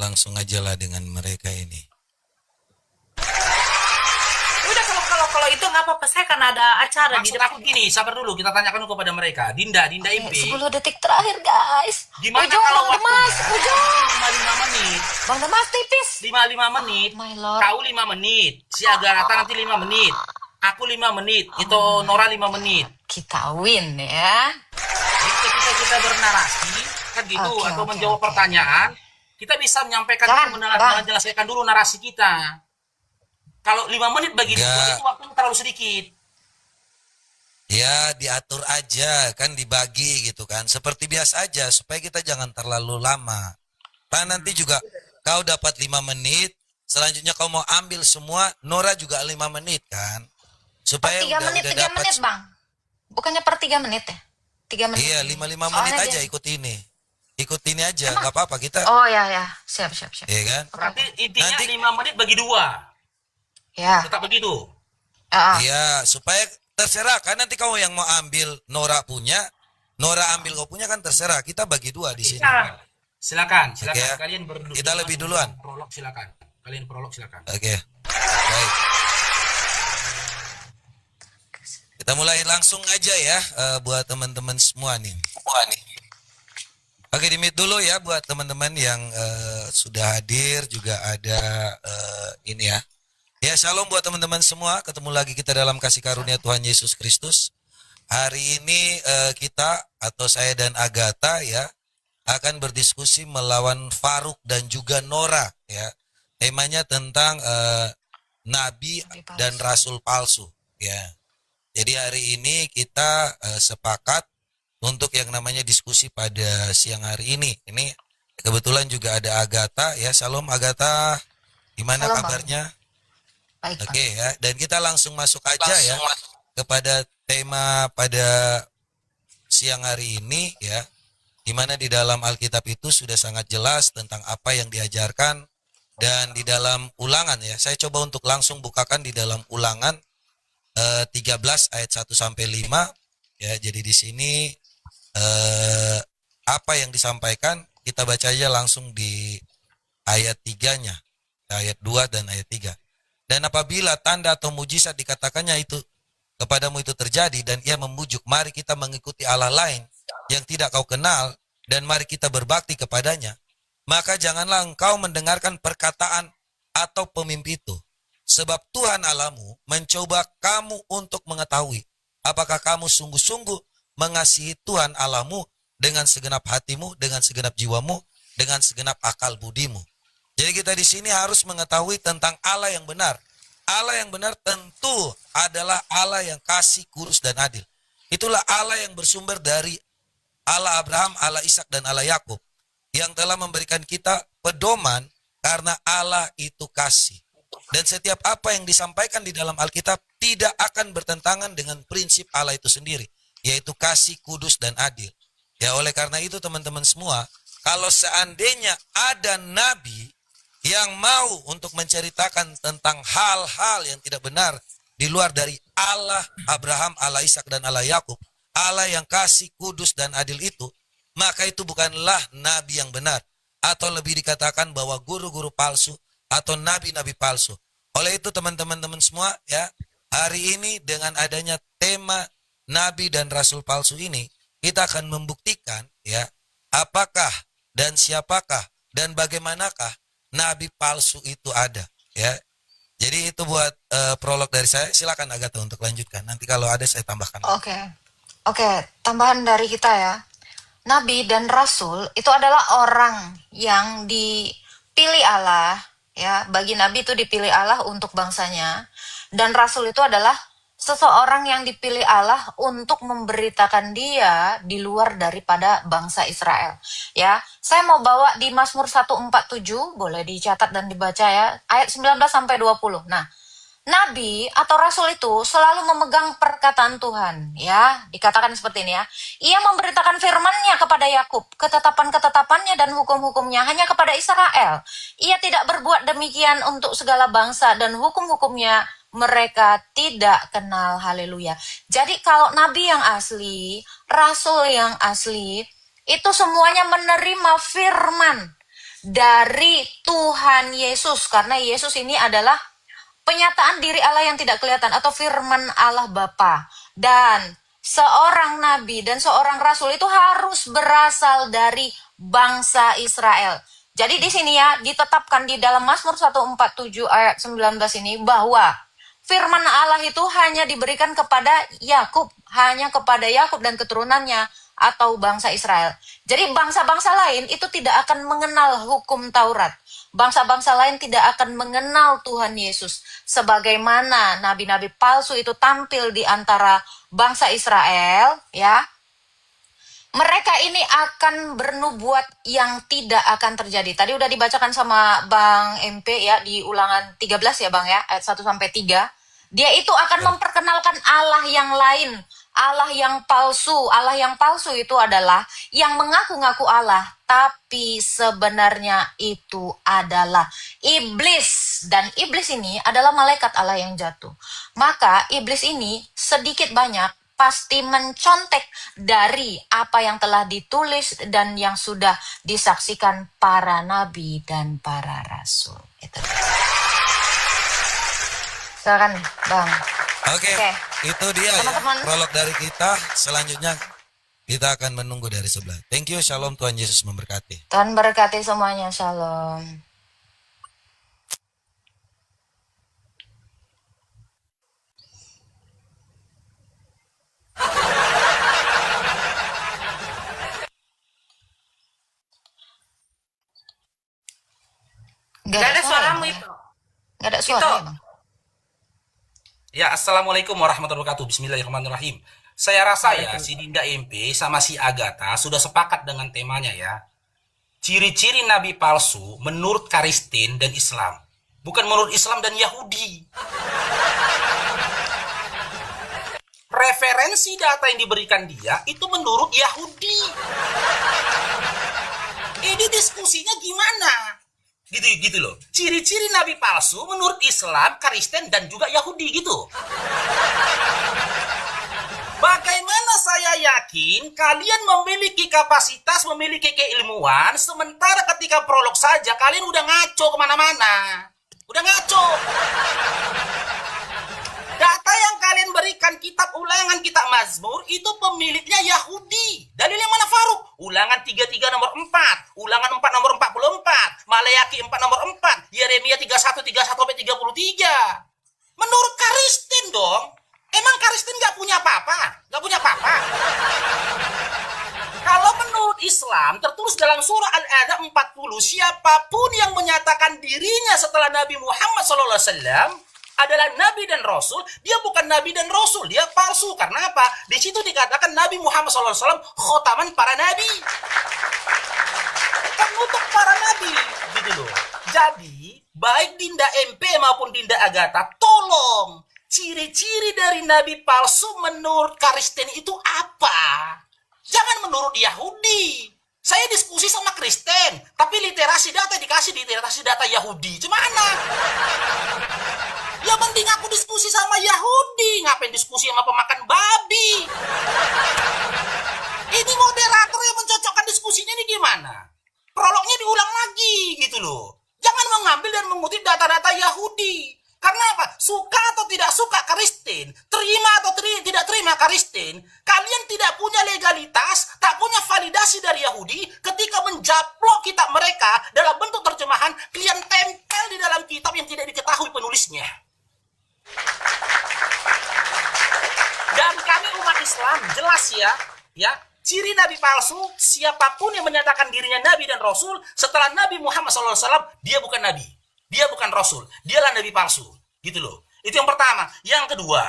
langsung aja lah dengan mereka ini. Udah kalau itu nggak apa-apa, saya kan ada acara di Maksud depan. aku gini, sabar dulu, kita tanyakan dulu kepada mereka. Dinda Oke, MP, 10 detik terakhir guys. gimana Ujung kalau Bang Demas, waktunya? ujung. 5 menit. Bang Demas tipis. 5 menit. My lord. Kau 5 menit. Si Agarata nanti 5 menit. Aku 5 menit. Itu Nora 5 menit. Kita win ya. Jadi ketika kita bernarasi, kan gitu, Oke, atau oke, menjawab oke. pertanyaan, kita bisa menyampaikan Bang, Bang. menjelaskan dulu narasi kita. Kalau 5 menit bagi dua, Enggak. itu waktunya terlalu sedikit. Ya diatur aja kan dibagi gitu kan. Seperti biasa aja supaya kita jangan terlalu lama. Nanti juga kau dapat 5 menit. Selanjutnya kau mau ambil semua. Nora juga 5 menit kan. Per Supaya 3 menit, 3 dapat. menit Bang. Bukannya per 3 menit ya? 3 menit. Iya 5 menit Soalnya aja dia- ikut ini. Ikut ini aja nggak apa-apa kita. Oh ya ya, siap. Iya kan. Berarti intinya Nanti- 5 menit bagi dua. Ya. Tetap begitu. Iya supaya terserah kan nanti kau yang mau ambil Nora punya. Nora ambil kau punya kan terserah. Kita bagi dua di sini. Silakan. Oke ya. Kalian berdua. Kita lebih duluan. Prolog silakan. Kalian prolog silakan. Oke. Baik. Kita mulai langsung aja ya buat teman-teman semua nih. Oke, di mute dulu ya buat teman-teman yang sudah hadir juga ada ini ya. Ya, shalom buat teman-teman semua. Ketemu lagi kita dalam kasih karunia Tuhan Yesus Kristus. Hari ini kita atau saya dan Agatha ya akan berdiskusi melawan Faruk dan juga Nora ya. Temanya tentang nabi dan rasul palsu ya. Jadi hari ini kita sepakat untuk yang namanya diskusi pada siang hari ini. Ini kebetulan juga ada Agatha ya. Shalom Agatha. Gimana Shalom, kabarnya? Baik, Bang. Oke ya. Dan kita langsung masuk aja ya kepada tema pada siang hari ini ya. Di mana di dalam Alkitab itu sudah sangat jelas tentang apa yang diajarkan dan di dalam Ulangan ya. Saya coba untuk langsung bukakan di dalam Ulangan 13 ayat 1 sampai 5 ya. Jadi di sini apa yang disampaikan kita baca aja langsung di ayat 3-nya. Ayat 2 dan ayat 3. Dan apabila tanda atau mujizat dikatakannya itu kepadamu itu terjadi dan ia memujuk, mari kita mengikuti Allah lain yang tidak kau kenal dan mari kita berbakti kepadanya, maka janganlah engkau mendengarkan perkataan atau pemimpi itu. Sebab Tuhan Allahmu mencoba kamu untuk mengetahui apakah kamu sungguh-sungguh mengasihi Tuhan Allahmu dengan segenap hatimu, dengan segenap jiwamu, dengan segenap akal budimu. Jadi kita di sini harus mengetahui tentang Allah yang benar. Allah yang benar tentu adalah Allah yang kasih, kudus, dan adil. Itulah Allah yang bersumber dari Allah Abraham, Allah Ishak, dan Allah Yakub yang telah memberikan kita pedoman karena Allah itu kasih. Dan setiap apa yang disampaikan di dalam Alkitab tidak akan bertentangan dengan prinsip Allah itu sendiri, yaitu kasih, kudus, dan adil. Ya oleh karena itu teman-teman semua, kalau seandainya ada nabi yang mau untuk menceritakan tentang hal-hal yang tidak benar di luar dari Allah Abraham, Allah Ishak, dan Allah Yakub, Allah yang kasih, kudus, dan adil itu, maka itu bukanlah nabi yang benar. Atau lebih dikatakan bahwa guru-guru palsu atau nabi-nabi palsu. Oleh itu teman-teman semua ya, hari ini dengan adanya tema nabi dan rasul palsu ini, kita akan membuktikan ya, apakah dan siapakah dan bagaimanakah nabi palsu itu ada ya. Jadi itu buat prolog dari saya. Silakan Agatha untuk lanjutkan. Nanti kalau ada saya tambahkan. Oke, tambahan dari kita ya. Nabi dan rasul itu adalah orang yang dipilih Allah ya. Bagi nabi itu dipilih Allah untuk bangsanya, dan rasul itu adalah seseorang yang dipilih Allah untuk memberitakan dia di luar daripada bangsa Israel. Ya, saya mau bawa di Mazmur 147, boleh dicatat dan dibaca ya, ayat 19 sampai 20. Nah, nabi atau rasul itu selalu memegang perkataan Tuhan, ya. Dikatakan seperti ini ya. Ia memberitakan firman-Nya kepada Yakub, ketetapan-ketetapannya dan hukum-hukumnya hanya kepada Israel. Ia tidak berbuat demikian untuk segala bangsa dan hukum-hukumnya mereka tidak kenal. Haleluya. Jadi kalau nabi yang asli, rasul yang asli, itu semuanya menerima firman dari Tuhan Yesus, karena Yesus ini adalah penyataan diri Allah yang tidak kelihatan atau firman Allah Bapa. Dan seorang nabi dan seorang rasul itu harus berasal dari bangsa Israel. Jadi di sini ya ditetapkan di dalam Mazmur 147 ayat 19 ini bahwa firman Allah itu hanya diberikan kepada Yakub, hanya kepada Yakub dan keturunannya atau bangsa Israel. Jadi bangsa-bangsa lain itu tidak akan mengenal hukum Taurat. Bangsa-bangsa lain tidak akan mengenal Tuhan Yesus. Sebagaimana nabi-nabi palsu itu tampil di antara bangsa Israel, ya. Mereka ini akan bernubuat yang tidak akan terjadi. Tadi udah dibacakan sama Bang MP ya di Ulangan 13 ya Bang ya, ayat 1 sampai 3. Dia itu akan memperkenalkan Allah yang lain, Allah yang palsu. Allah yang palsu itu adalah yang mengaku-ngaku Allah, tapi sebenarnya itu adalah iblis. Dan iblis ini adalah malaikat Allah yang jatuh. Maka iblis ini sedikit banyak pasti mencontek dari apa yang telah ditulis dan yang sudah disaksikan para nabi dan para rasul. Itu. Silakan Bang. Oke, itu dia Teman-teman. ya prolog dari kita. Selanjutnya kita akan menunggu dari sebelah. Thank you, shalom, Tuhan Yesus memberkati. Tuhan berkati semuanya, shalom. Gak ada suaramu itu. Gak ada suara ya, Bang? Ya, assalamualaikum warahmatullahi wabarakatuh. Bismillahirrahmanirrahim. Saya rasa ya si Dinda MP sama si Agatha sudah sepakat dengan temanya ya. Ciri-ciri nabi palsu menurut Kristen dan Islam, bukan menurut Islam dan Yahudi. Referensi data yang diberikan dia itu menurut Yahudi. Ini diskusinya gimana? Gitu loh. Ciri-ciri nabi palsu menurut Islam, Kristen dan juga Yahudi gitu. Bagaimana saya yakin kalian memiliki kapasitas, memiliki keilmuan, sementara ketika prolog saja kalian udah ngaco kemana-mana. Udah ngaco. Data yang kalian berikan kitab Ulangan, kitab Mazmur itu pemiliknya Yahudi. Dalilnya mana Faruk? Ulangan 33 nomor 4, Ulangan 4 nomor 44, Malayaki 4 nomor 4, Yeremia 31 sampai 33. Menurut Kristen dong. Emang Kristen nggak punya apa-apa? Nggak punya apa-apa? Kalau menurut Islam, tertulis dalam surah Al-A'raf 40, siapapun yang menyatakan dirinya setelah Nabi Muhammad SAW adalah Nabi dan Rasul, dia bukan Nabi dan Rasul, dia palsu. Karena apa? Di situ dikatakan Nabi Muhammad SAW khotaman para Nabi. Penutup para Nabi, gitu loh. Jadi, baik Dinda MP maupun Dinda Agatha, tolong ciri-ciri dari nabi palsu menurut Kristen itu apa? Jangan menurut Yahudi. Saya diskusi sama Kristen, tapi literasi data dikasih literasi data Yahudi. Gimana? Ya penting aku diskusi sama Yahudi. Ngapain diskusi sama pemakan babi? Ini moderator yang mencocokkan diskusinya ini gimana? Prolognya diulang lagi gitu loh. Jangan mengambil dan mengutip data-data Yahudi. Karena apa? Suka atau tidak suka Kristen, terima atau tidak terima Kristen, kalian tidak punya legalitas, tak punya validasi dari Yahudi. Ketika menjaplok kitab mereka dalam bentuk terjemahan, kalian tempel di dalam kitab yang tidak diketahui penulisnya. Dan kami umat Islam jelas ya, ciri nabi palsu, siapapun yang menyatakan dirinya nabi dan rasul setelah Nabi Muhammad SAW, dia bukan nabi. Dia bukan rasul, dialah nabi palsu, gitu loh. Itu yang pertama. Yang kedua,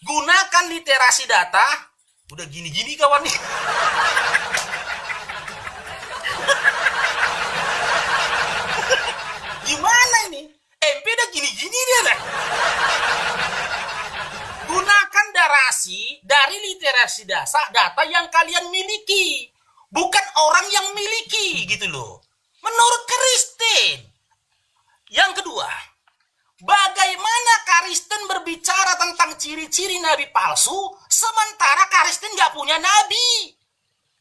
gunakan literasi data. Udah gini-gini kawan nih. Gimana ini? MP udah gini-gini dia lah. Gunakan darasi dari literasi data yang kalian miliki, bukan orang yang miliki, gitu loh. Menurut Kristen. Yang kedua, bagaimana Kristen berbicara tentang ciri-ciri nabi palsu, sementara Kristen nggak punya nabi?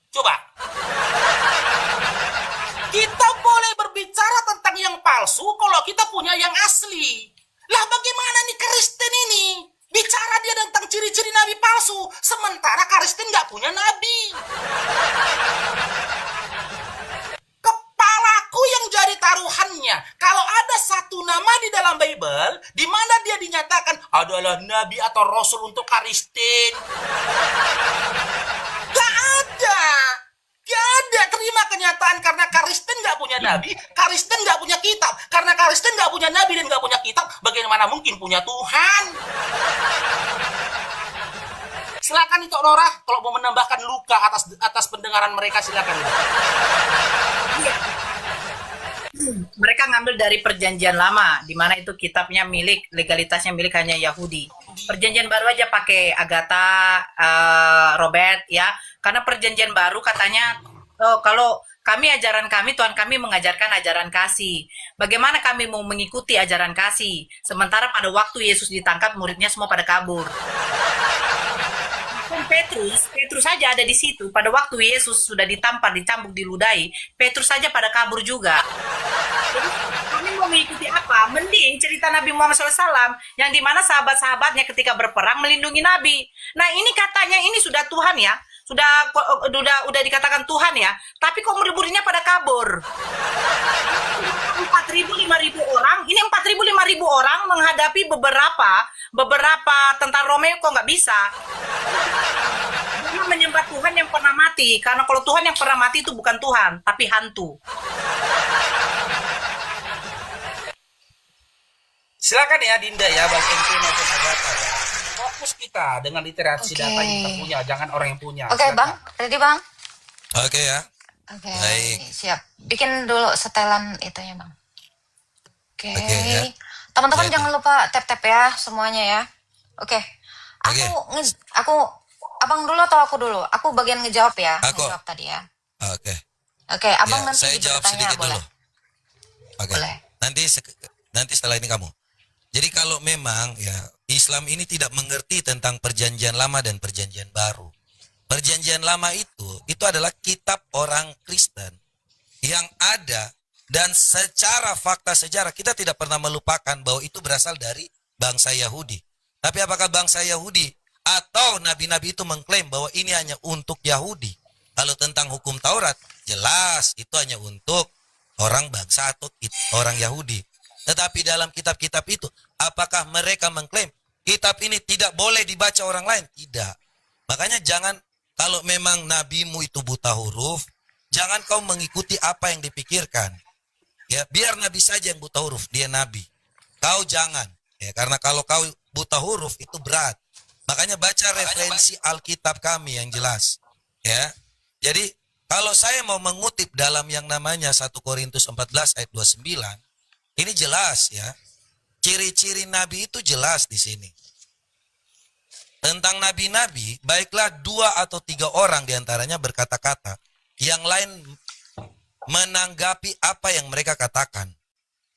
Coba. Kita boleh berbicara palsu kalau kita punya yang asli. Lah bagaimana nih Kristen ini? Bicara dia tentang ciri-ciri nabi palsu, sementara Kristen nggak punya nabi. Kepalaku yang jadi taruhannya. Kalau ada satu nama di dalam Bible, di mana dia dinyatakan adalah nabi atau rasul untuk Kristen. Gak ada. Gak ada. Terima kenyataan karena Kristen gak punya nabi, Kristen gak punya kitab. Karena Kristen gak punya nabi dan gak punya kitab, bagaimana mungkin punya Tuhan? Silakan itu Nora, kalau mau menambahkan luka atas pendengaran mereka silakan. Mereka ngambil dari perjanjian lama, di mana itu kitabnya milik, legalitasnya milik hanya Yahudi. Perjanjian baru aja pakai Agatha, Robert, ya. Karena perjanjian baru katanya, kalau ajaran kami, Tuhan kami mengajarkan ajaran kasih. Bagaimana kami mau mengikuti ajaran kasih? Sementara pada waktu Yesus ditangkap, muridnya semua pada kabur. Petrus saja ada di situ. Pada waktu Yesus sudah ditampar, dicambuk, diludahi, Petrus saja pada kabur juga. Jadi kami mau mengikuti apa? Mending cerita Nabi Muhammad SAW, yang dimana sahabat-sahabatnya ketika berperang melindungi Nabi. Nah ini katanya ini sudah Tuhan ya, sudah dikatakan Tuhan ya, tapi kok murid-muridnya pada kabur. 4.000, 5.000 orang, ini 4.000, 5.000 orang menghadapi beberapa tentara Romawi kok nggak bisa. Dia menyembah Tuhan yang pernah mati, karena kalau Tuhan yang pernah mati itu bukan Tuhan, tapi hantu. Silakan ya Dinda ya, bagi MP maupun Agatha ya. Fokus kita dengan literasi data yang kita punya, jangan orang yang punya. Oke, Bang. Ready, Bang? Oke ya. Oke, Baik. siap. Bikin dulu setelan itunya, Bang. Oke. Oke, ya. Teman-teman Jadi. jangan lupa tap-tap ya semuanya ya. Oke. Aku Abang dulu atau aku dulu? Aku bagian ngejawab ya. Aku. Ngejawab tadi ya. Oke. Oke, Abang Ya, nanti saya jawab bertanya sedikit boleh. dulu. Oke. Boleh. Nanti setelah ini kamu. Jadi kalau memang ya Islam ini tidak mengerti tentang perjanjian lama dan perjanjian baru. Perjanjian lama itu adalah kitab orang Kristen yang ada, dan secara fakta sejarah kita tidak pernah melupakan bahwa itu berasal dari bangsa Yahudi. Tapi apakah bangsa Yahudi atau nabi-nabi itu mengklaim bahwa ini hanya untuk Yahudi? Kalau tentang hukum Taurat, jelas itu hanya untuk orang bangsa atau orang Yahudi. Tetapi dalam kitab-kitab itu, apakah mereka mengklaim kitab ini tidak boleh dibaca orang lain? Tidak. Makanya jangan, kalau memang nabimu itu buta huruf, jangan kau mengikuti apa yang dipikirkan. Ya, biar nabi saja yang buta huruf, dia nabi. Kau jangan. Ya, karena kalau kau buta huruf itu berat. Makanya baca referensi Alkitab kami yang jelas. Ya. Jadi, kalau saya mau mengutip dalam yang namanya 1 Korintus 14 ayat 29, ini jelas ya. Ciri-ciri nabi itu jelas di sini. Tentang nabi-nabi, baiklah 2 atau 3 orang diantaranya berkata-kata, yang lain menanggapi apa yang mereka katakan.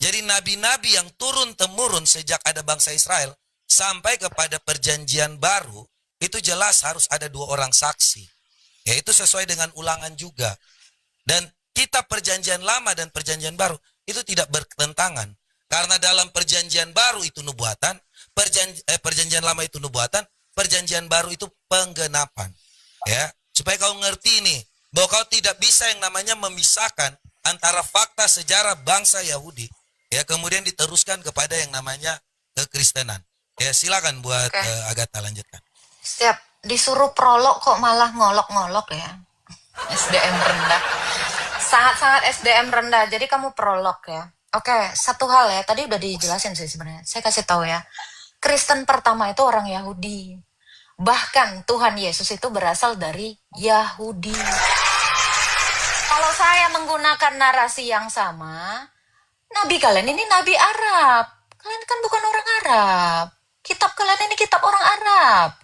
Jadi nabi-nabi yang turun-temurun sejak ada bangsa Israel sampai kepada perjanjian baru, itu jelas harus ada 2 orang saksi. Yaitu sesuai dengan Ulangan juga. Dan kitab perjanjian lama dan perjanjian baru itu tidak bertentangan. Karena dalam perjanjian baru itu nubuatan, perjanjian lama itu nubuatan, perjanjian baru itu penggenapan. Ya, supaya kau ngerti nih, bahwa kau tidak bisa yang namanya memisahkan antara fakta sejarah bangsa Yahudi, ya, kemudian diteruskan kepada yang namanya kekristenan. Ya, silakan buat Agatha lanjutkan. Siap. Disuruh prolog kok malah ngolok-ngolok ya. SDM rendah. Sangat-sangat SDM rendah. Jadi kamu prolog ya. Oke, satu hal ya. Tadi udah dijelasin sih sebenarnya. Saya kasih tahu ya. Kristen pertama itu orang Yahudi. Bahkan Tuhan Yesus itu berasal dari Yahudi. Kalau saya menggunakan narasi yang sama, nabi kalian ini nabi Arab. Kalian kan bukan orang Arab. Kitab kalian ini kitab orang Arab.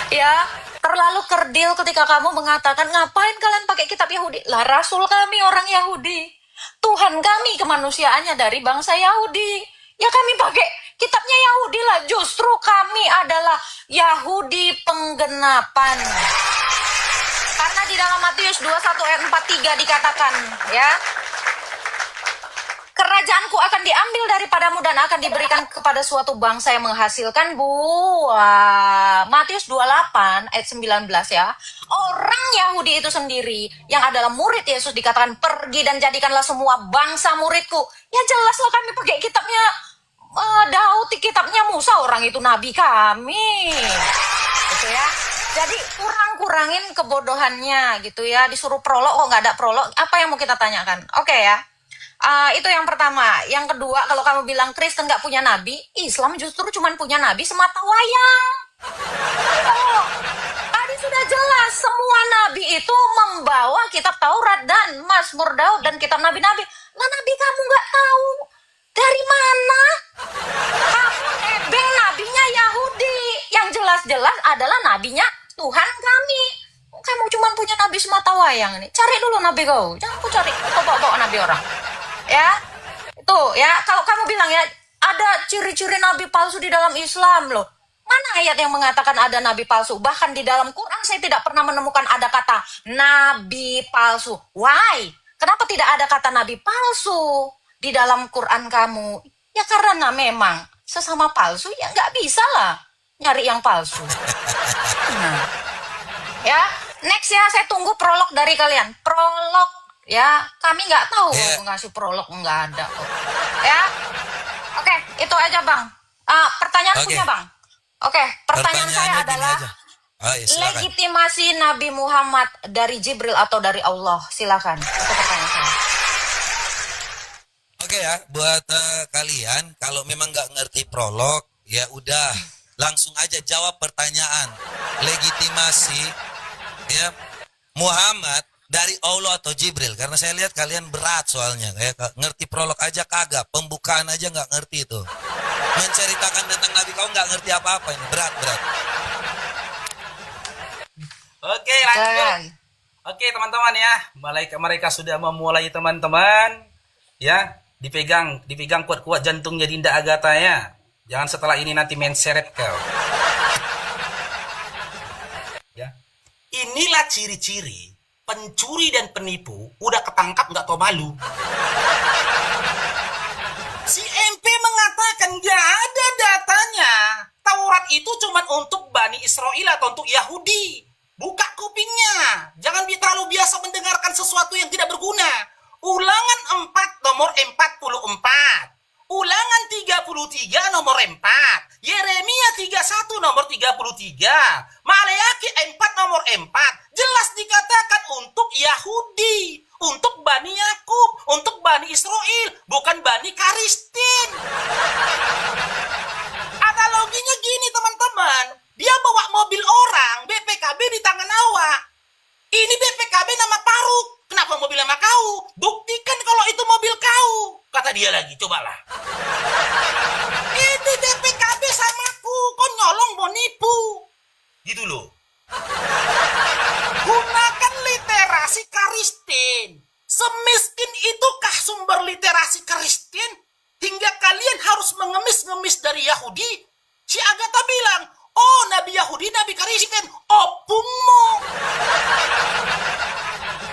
Ya, terlalu kerdil ketika kamu mengatakan, ngapain kalian pakai kitab Yahudi? Lah, Rasul kami orang Yahudi. Tuhan kami kemanusiaannya dari bangsa Yahudi. Ya kami pakai kitabnya Yahudi lah. Justru kami adalah Yahudi penggenapan. Karena di dalam Matius 21 ayat 43 dikatakan, ya, Kerajaanku akan diambil daripadamu dan akan diberikan kepada suatu bangsa yang menghasilkan buah. Matius 28 ayat 19 ya. Orang Yahudi itu sendiri yang adalah murid Yesus dikatakan pergi dan jadikanlah semua bangsa muridku. Ya jelas lah kami pakai kitabnya Daud, kitabnya Musa, orang itu nabi kami. Gitu ya. Jadi kurangin kebodohannya gitu ya. Disuruh prolog kok nggak ada prolog. Apa yang mau kita tanyakan? Oke ya. Itu yang pertama. Yang kedua, kalau kamu bilang Kristen nggak punya nabi, Islam justru cuma punya nabi semata wayang. Oh, tadi sudah jelas semua nabi itu membawa kitab Taurat dan Mazmur Daud dan kitab nabi-nabi. Nah, nabi kamu nggak tahu dari mana? Kamu nebeng nabinya Yahudi yang jelas-jelas adalah nabinya Tuhan kami. Kamu cuma punya nabi semata wayang nih. Cari dulu nabi kau. Jangan kau cari kau bawa nabi orang. Ya, itu ya. Kalau kamu bilang ya ada ciri-ciri nabi palsu di dalam Islam loh. Mana ayat yang mengatakan ada nabi palsu? Bahkan di dalam Quran saya tidak pernah menemukan ada kata nabi palsu. Why? Kenapa tidak ada kata nabi palsu di dalam Quran kamu? Ya karena memang sesama palsu ya nggak bisa lah nyari yang palsu. Nah, ya, next ya saya tunggu prolog dari kalian. Prolog. Ya, kami nggak tahu ngasih prolog, nggak ada. Ya, oke, itu aja bang. Pertanyaan punya bang. Oke, pertanyaan saya adalah legitimasi Nabi Muhammad dari Jibril atau dari Allah? Silakan. Itu pertanyaan saya. Oke ya, buat kalian kalau memang nggak ngerti prolog, ya udah langsung aja jawab pertanyaan. Legitimasi ya Muhammad dari Allah atau Jibril, karena saya lihat kalian berat soalnya, kayak ngerti prolog aja kagak, pembukaan aja nggak ngerti itu, menceritakan tentang Nabi kau nggak ngerti apa-apa, ini berat. Oke, lanjut. Oke teman-teman ya, mereka sudah memulai teman-teman, ya dipegang kuat-kuat jantungnya Dinda Agatha ya, jangan setelah ini nanti main seret kau. Ya, inilah ciri-ciri pencuri dan penipu udah ketangkap nggak tau malu. Si MP mengatakan nggak ada datanya. Taurat itu cuma untuk Bani Israel atau untuk Yahudi. Buka kupingnya. Jangan terlalu biasa mendengarkan sesuatu yang tidak berguna. Ulangan 4 nomor 44. Ulangan 33 nomor 4. Yeremia 31 nomor 33. Maleaki 4 nomor 4. Jelas dikatakan untuk Yahudi, untuk Bani Yakub, untuk Bani Israel, bukan Bani Karistin. Analoginya gini teman-teman, dia bawa mobil orang, BPKB di tangan awak. Ini BPKB nama Paruk, kenapa mobil nama kau? Buktikan kalau itu mobil kau. Kata dia lagi, cobalah. Ini BPKB samaku, kau nyolong mau nipu. Gitu loh. Gunakan literasi Karistin. Semiskin itukah sumber literasi Karistin? Hingga kalian harus mengemis-ngemis dari Yahudi? Si Agatha bilang, oh Nabi Yahudi, Nabi Karistin, opungmu.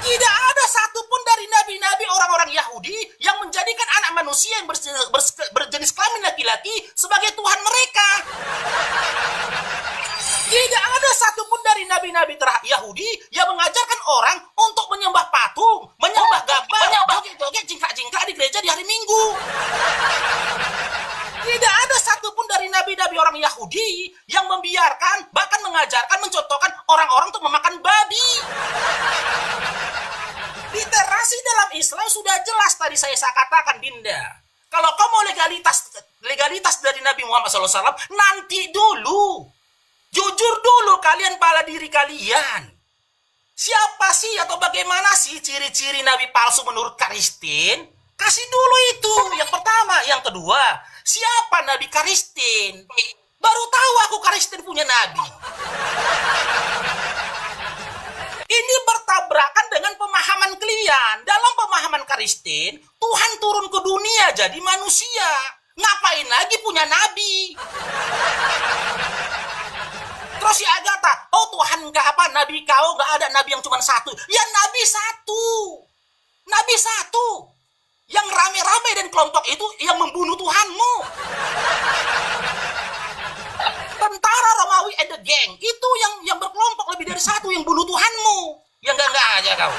Tidak ada satupun dari nabi-nabi orang-orang Yahudi yang menjadikan anak manusia yang berjenis kelamin laki-laki sebagai Tuhan mereka. Tidak ada satupun dari nabi-nabi Yahudi yang mengajarkan orang untuk menyembah patung, menyembah gambar, joget-joget, jingkrak-jingkrak di gereja di hari Minggu. Tidak ada satupun dari nabi-nabi orang Yahudi yang membiarkan, bahkan mengajarkan, mencontohkan orang-orang untuk memakan babi. Literasi dalam Islam sudah jelas tadi saya katakan, Dinda. Kalau kau mau legalitas dari Nabi Muhammad SAW, nanti dulu. Jujur dulu kalian pada diri kalian. Siapa sih atau bagaimana sih ciri-ciri Nabi palsu menurut Karistin? Kasih dulu itu, yang pertama. Yang kedua, siapa Nabi Karistin? Baru tahu aku Karistin punya Nabi. Ini bertabrakan dengan pemahaman kalian. Dalam pemahaman Karistin, Tuhan turun ke dunia jadi manusia. Ngapain lagi punya Nabi? Terus si Agatha, oh Tuhan Nabi kau nggak ada Nabi yang cuma satu. Ya Nabi satu. Nabi satu. Yang rame-rame Rame dan kelompok itu yang membunuh Tuhanmu. Tentara Romawi and the gang itu yang berkelompok lebih dari satu yang bunuh Tuhanmu. Yang enggak aja kau.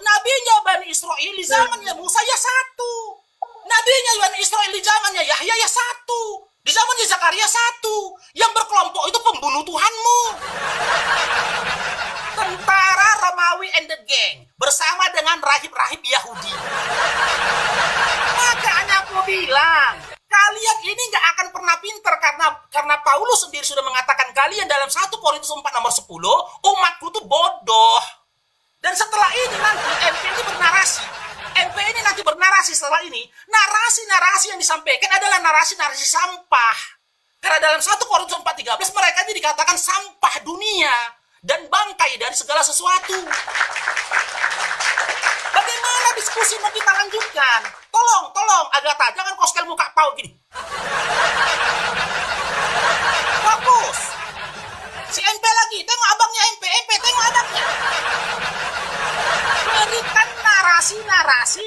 Nabinya Bani Israel di zamannya Musa ya satu. Nabinya Bani Israel di zamannya Yahya ya satu. Di zamannya Zakaria satu. Yang berkelompok itu pembunuh Tuhanmu. Tentara Romawi and the gang bersama dengan rahib-rahib Yahudi. Makanya aku bilang, kalian ini nggak akan pernah pinter karena Paulus sendiri sudah mengatakan kalian dalam 1 Korintus 4 nomor 10, umatku tuh bodoh. Dan setelah ini nanti MP ini nanti bernarasi setelah ini, narasi-narasi yang disampaikan adalah narasi-narasi sampah. Karena dalam 1 Korintus 4:13 mereka ini dikatakan sampah dunia dan bangkai dari segala sesuatu. Bagaimana diskusi mau kita lanjutkan? Tolong Agatha, jangan kau sekali muka pau gini. Fokus. Si MP lagi, tengok abangnya MP tengok abangnya. Berikan narasi-narasi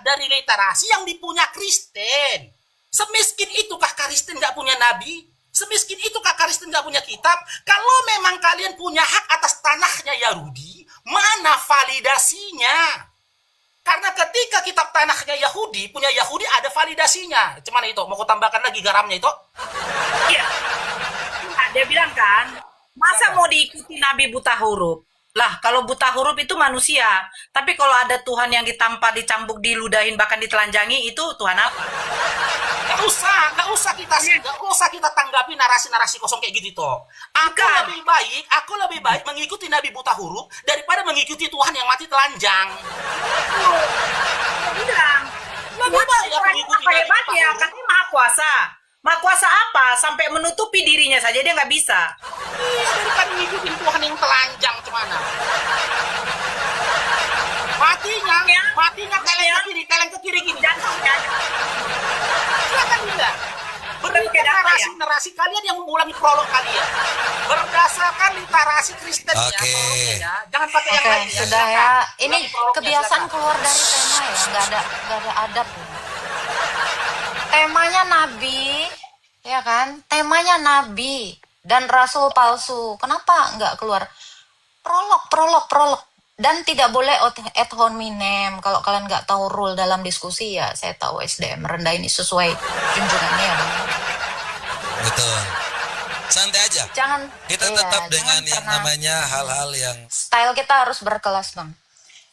dari literasi yang dipunya Kristen. Semiskin itukah Kristen nggak punya nabi? Semiskin itukah Kristen nggak punya kitab? Kalau memang kalian punya hak atas tanahnya Yahudi, mana validasinya? Karena ketika kitab tanahnya Yahudi, punya Yahudi ada validasinya. Cuman itu, mau aku tambahkan lagi garamnya itu? Iya. Dia bilang kan, masa mau diikuti Nabi buta huruf? Lah, kalau buta huruf itu manusia. Tapi kalau ada Tuhan yang ditampar, dicambuk, diludahin, bahkan ditelanjangi, itu Tuhan apa? Gak usah kita tanggapi narasi-narasi kosong kayak gitu toh. Aku lebih baik mengikuti Nabi buta huruf daripada mengikuti Tuhan yang mati telanjang. Bilang, Lebih baik aku mengikuti apa Nabi hebat buta ya? huruf. Katanya maha kuasa. Maha kuasa apa? Sampai menutupi dirinya saja dia nggak bisa. Iya, daripada ngikutin Tuhan yang telanjang kemana. Matinya kalian ke kiri gini. Jantungnya. Silakan juga. Berikan narasi-narasi kalian yang mengulangi prolog kalian. Berdasarkan literasi Kristen ya. Oke. prolognya ya. Jangan pakai yang Oke, lain ya. sudah ya. Silakan. Ini Ulangi prolognya, kebiasaan silakan. keluar dari tema ya, nggak ada adab. Ya. Temanya Nabi, ya kan? Temanya Nabi dan Rasul palsu. Kenapa nggak keluar prolog? Dan tidak boleh ad hominem. Kalau kalian nggak tahu rule dalam diskusi ya, saya tahu SDM rendah ini sesuai junjungannya ya, Bang. Betul. Santai aja. Jangan Kita iya, tetap dengan jangan yang pernah- namanya hal-hal yang style kita harus berkelas, Bang.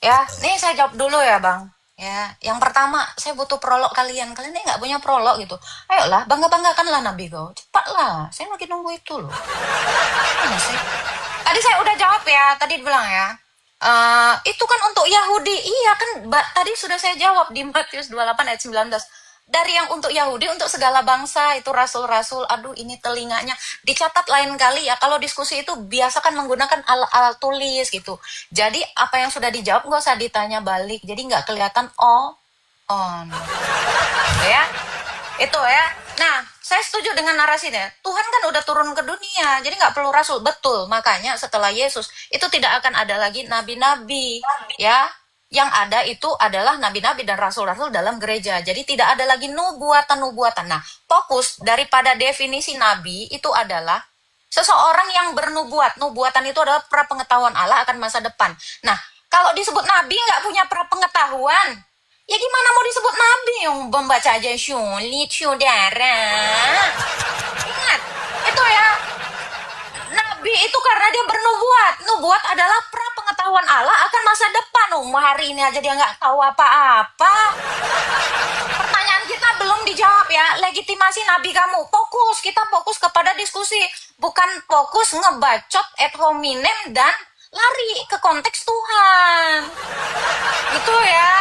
Ya, nih saya jawab dulu ya, Bang. Ya, yang pertama saya butuh prolog kalian. Kalian ini nggak punya prolog gitu. Ayolah, banggakanlah Nabi kau. Cepatlah, saya lagi nunggu itu loh. Mana sih? Tadi saya udah jawab ya. Tadi bilang ya. Itu kan untuk Yahudi. Iya kan, tadi sudah saya jawab di Matius 28 ayat 19. Dari yang untuk Yahudi, untuk segala bangsa, itu rasul-rasul. Aduh, ini telinganya. Dicatat lain kali ya. Kalau diskusi itu biasakan menggunakan alat tulis gitu. Jadi apa yang sudah dijawab nggak usah ditanya balik. Jadi nggak kelihatan on. Ya, itu ya. Nah, saya setuju dengan narasinya. Tuhan kan udah turun ke dunia, jadi nggak perlu rasul. Betul, makanya setelah Yesus itu tidak akan ada lagi nabi-nabi, ya. Yang ada itu adalah nabi-nabi dan rasul-rasul dalam gereja. Jadi tidak ada lagi nubuatan-nubuatan. Nah, fokus daripada definisi nabi itu adalah seseorang yang bernubuat. Nubuatan itu adalah prapengetahuan Allah akan masa depan. Nah, kalau disebut nabi nggak punya prapengetahuan, ya gimana mau disebut nabi yang membaca aja sulit, saudara. Ingat, itu ya. Nabi itu karena dia bernubuat. Nubuat adalah prapengetahuan Allah akan masa depan. Hari ini aja dia nggak tahu apa-apa. Pertanyaan kita belum dijawab ya. Legitimasi nabi kamu. Fokus, kita fokus kepada diskusi. Bukan fokus ngebacot ad hominem dan lari ke konteks Tuhan. Gitu ya.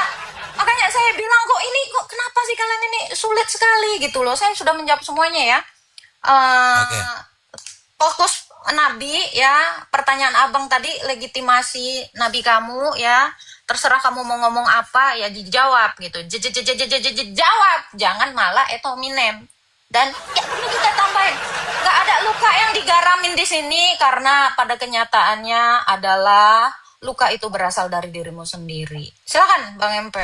Makanya saya bilang kok kenapa sih kalian ini sulit sekali gitu loh. Saya sudah menjawab semuanya ya. Oke. Fokus nabi ya. Pertanyaan abang tadi legitimasi nabi kamu ya. Terserah kamu mau ngomong apa ya dijawab gitu. Jawab. Jangan malah ad hominem. Dan ya perlu kita tambahin, nggak ada luka yang digaramin di sini karena pada kenyataannya adalah luka itu berasal dari dirimu sendiri. Silakan Bang Empe.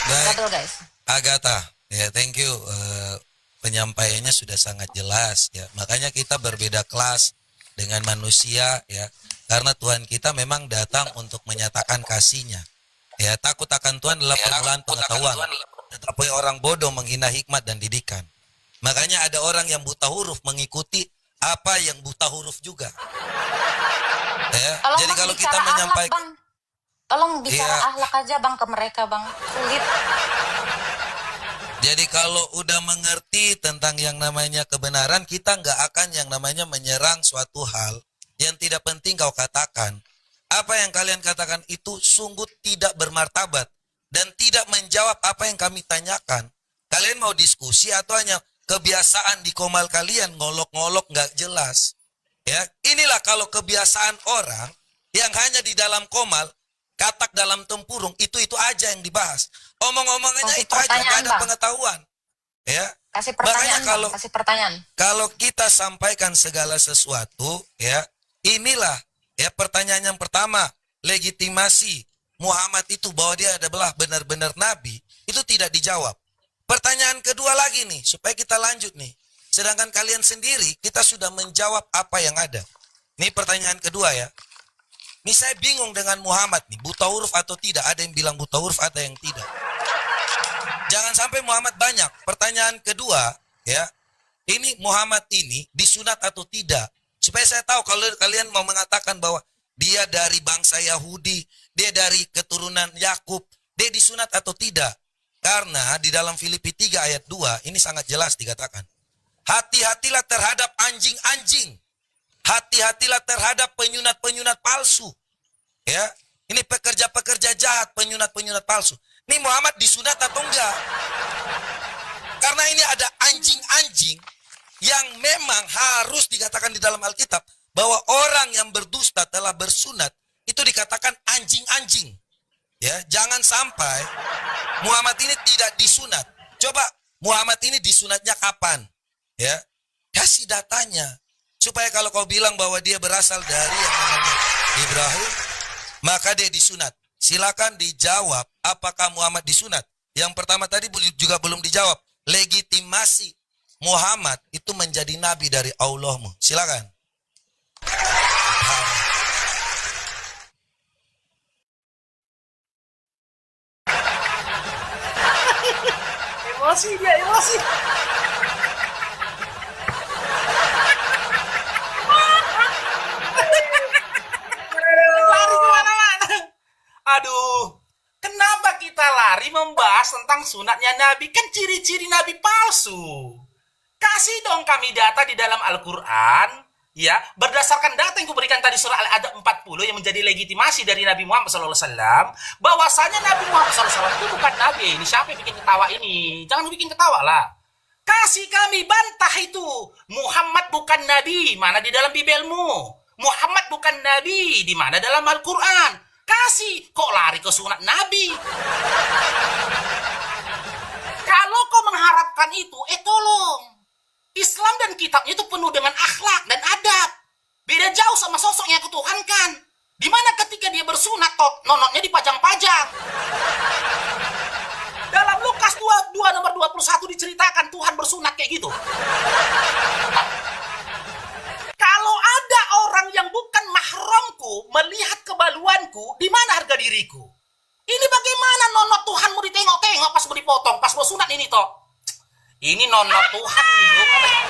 Baik, Betul guys. Agatha, ya thank you. Penyampaiannya sudah sangat jelas ya. Makanya kita berbeda kelas dengan manusia ya. Karena Tuhan kita memang datang untuk menyatakan kasih-Nya. Ya, takut akan Tuhan adalah permulaan pengetahuan. Tetapi orang bodoh menghina hikmat dan didikan. Makanya ada orang yang buta huruf mengikuti apa yang buta huruf juga. Ya, Tolong jadi Bang, kalau bicara kita akhlak, menyampaikan, Bang. Tolong bicara Iya. akhlak aja Bang ke mereka Bang. Sulit. jadi kalau udah mengerti tentang yang namanya kebenaran, kita nggak akan yang namanya menyerang suatu hal yang tidak penting kau katakan. Apa yang kalian katakan itu sungguh tidak bermartabat dan tidak menjawab apa yang kami tanyakan. Kalian mau diskusi atau hanya kebiasaan di komal kalian ngolok-ngolok nggak jelas? Ya, inilah kalau kebiasaan orang yang hanya di dalam komal, katak dalam tempurung, itu aja yang dibahas. Omong-omongannya Kasih itu aja, nggak ada Bang. pengetahuan. Ya, Kasih makanya pertanyaan kalau Bang. Kasih pertanyaan. kalau kita sampaikan segala sesuatu, ya, inilah ya pertanyaan yang pertama, legitimasi Muhammad itu bahwa dia adalah benar-benar nabi, itu tidak dijawab. Pertanyaan kedua lagi nih, supaya kita lanjut nih. Sedangkan kalian sendiri, kita sudah menjawab apa yang ada. Ini pertanyaan kedua ya. Ini saya bingung dengan Muhammad nih, buta huruf atau tidak. Ada yang bilang buta huruf, ada yang tidak. Jangan sampai Muhammad banyak. Pertanyaan kedua, ya. Ini Muhammad ini disunat atau tidak? Supaya saya tahu kalau kalian mau mengatakan bahwa dia dari bangsa Yahudi, dia dari keturunan Yakub, dia disunat atau tidak? Karena di dalam Filipi 3 ayat 2 ini sangat jelas dikatakan. Hati-hatilah terhadap anjing-anjing. Hati-hatilah terhadap penyunat-penyunat palsu. Ya, ini pekerja-pekerja jahat, penyunat-penyunat palsu. Ini Muhammad disunat atau enggak? Karena ini ada anjing-anjing yang memang harus dikatakan di dalam Alkitab bahwa orang yang berdusta telah bersunat itu dikatakan anjing-anjing. Ya, jangan sampai Muhammad ini tidak disunat. Coba Muhammad ini disunatnya kapan? Ya, kasih datanya. Supaya kalau kau bilang bahwa dia berasal dari yang namanya Ibrahim, maka dia disunat. Silakan dijawab apakah Muhammad disunat. Yang pertama tadi juga belum dijawab. Legitimasi Muhammad itu menjadi nabi dari Allahmu. Silakan. Emosi dia, emosi. Lari kemana-mana. Aduh, kenapa kita lari membahas tentang sunatnya Nabi? Kan ciri-ciri Nabi palsu. Kasih dong kami data di dalam Al-Quran, ya, berdasarkan data yang kuberikan tadi surah Al-Adab 40 yang menjadi legitimasi dari Nabi Muhammad SAW, bahwasanya Nabi Muhammad SAW itu bukan Nabi. Ini siapa yang bikin ketawa ini? Jangan bikin ketawa lah. Kasih kami bantah itu. Muhammad bukan Nabi. Mana di dalam Bibelmu? Muhammad bukan Nabi. Di mana dalam Al-Quran? Kasih. Kok lari ke sunat Nabi? Kalau kau mengharapkan itu, tolong. Islam dan kitabnya itu penuh dengan akhlak dan adab. Beda jauh sama sosok yang kutuhankan. Dimana ketika dia bersunat, nonotnya dipajang-pajang. Dalam Lukas 22 nomor 21 diceritakan Tuhan bersunat kayak gitu. Kalau ada orang yang bukan mahramku melihat kebaluanku, di mana harga diriku? Ini bagaimana nonot Tuhanmu ditengok-tengok pas mau dipotong, pas mau sunat ini toh? Ini nonot Tuhan nih.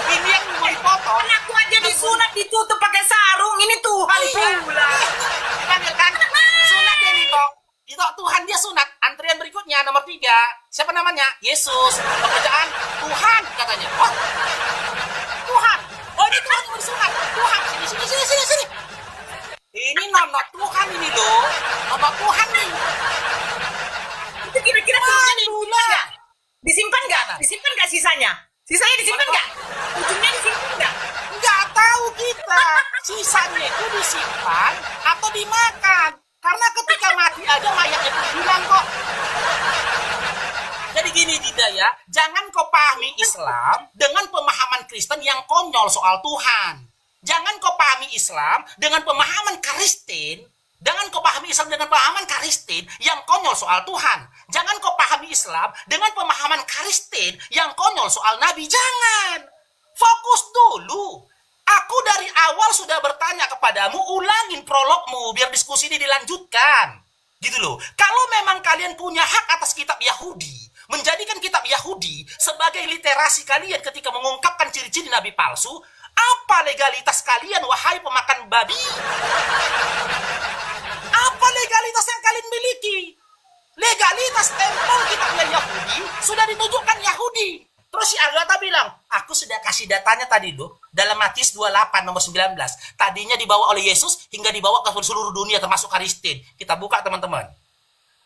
Ini yang mau dipotong. Anakku aja disunat ditutup pakai sarung. Ini Tuhan pula. Kan? Sunat dia nih toh. Itu Tuhan dia sunat. Antrian berikutnya nomor 3. Siapa namanya? Yesus. Pekerjaan Tuhan katanya. Oh, Tuhan. Oh, ini Tuhan yang bersunat. Tuhan. Sini. Ini nonot Tuhan ini loh. Nonot Tuhan nih. Itu kira-kira disimpan nggak? Disimpan nggak sisanya? Sisanya disimpan nggak? Ujungnya disimpan nggak? Nggak tahu kita. Sisanya itu disimpan atau dimakan. Karena ketika mati aja mayatnya itu hilang kok. Jadi Jadi gini Dinda ya, jangan kau pahami Islam dengan pemahaman Kristen yang konyol soal Tuhan. Jangan kau pahami Islam dengan pemahaman Kristen, jangan kau pahami Islam dengan pemahaman Kristen yang konyol soal Tuhan. Jangan kau pahami Islam dengan pemahaman Kristen yang konyol soal Nabi. Jangan. Fokus dulu. Aku dari awal sudah bertanya kepadamu, ulangin prologmu biar diskusi ini dilanjutkan. Gitu loh. Kalau memang kalian punya hak atas kitab Yahudi, menjadikan kitab Yahudi sebagai literasi kalian ketika mengungkapkan ciri-ciri nabi palsu, apa legalitas kalian wahai pemakan babi? Apa legalitas yang kalian miliki? Legalitas tempel kitabnya Yahudi sudah ditunjukkan Yahudi. Terus si Agatha bilang, aku sudah kasih datanya tadi loh, dalam Matius 28 nomor 19. Tadinya dibawa oleh Yesus hingga dibawa ke seluruh dunia termasuk Kristen. Kita buka teman-teman.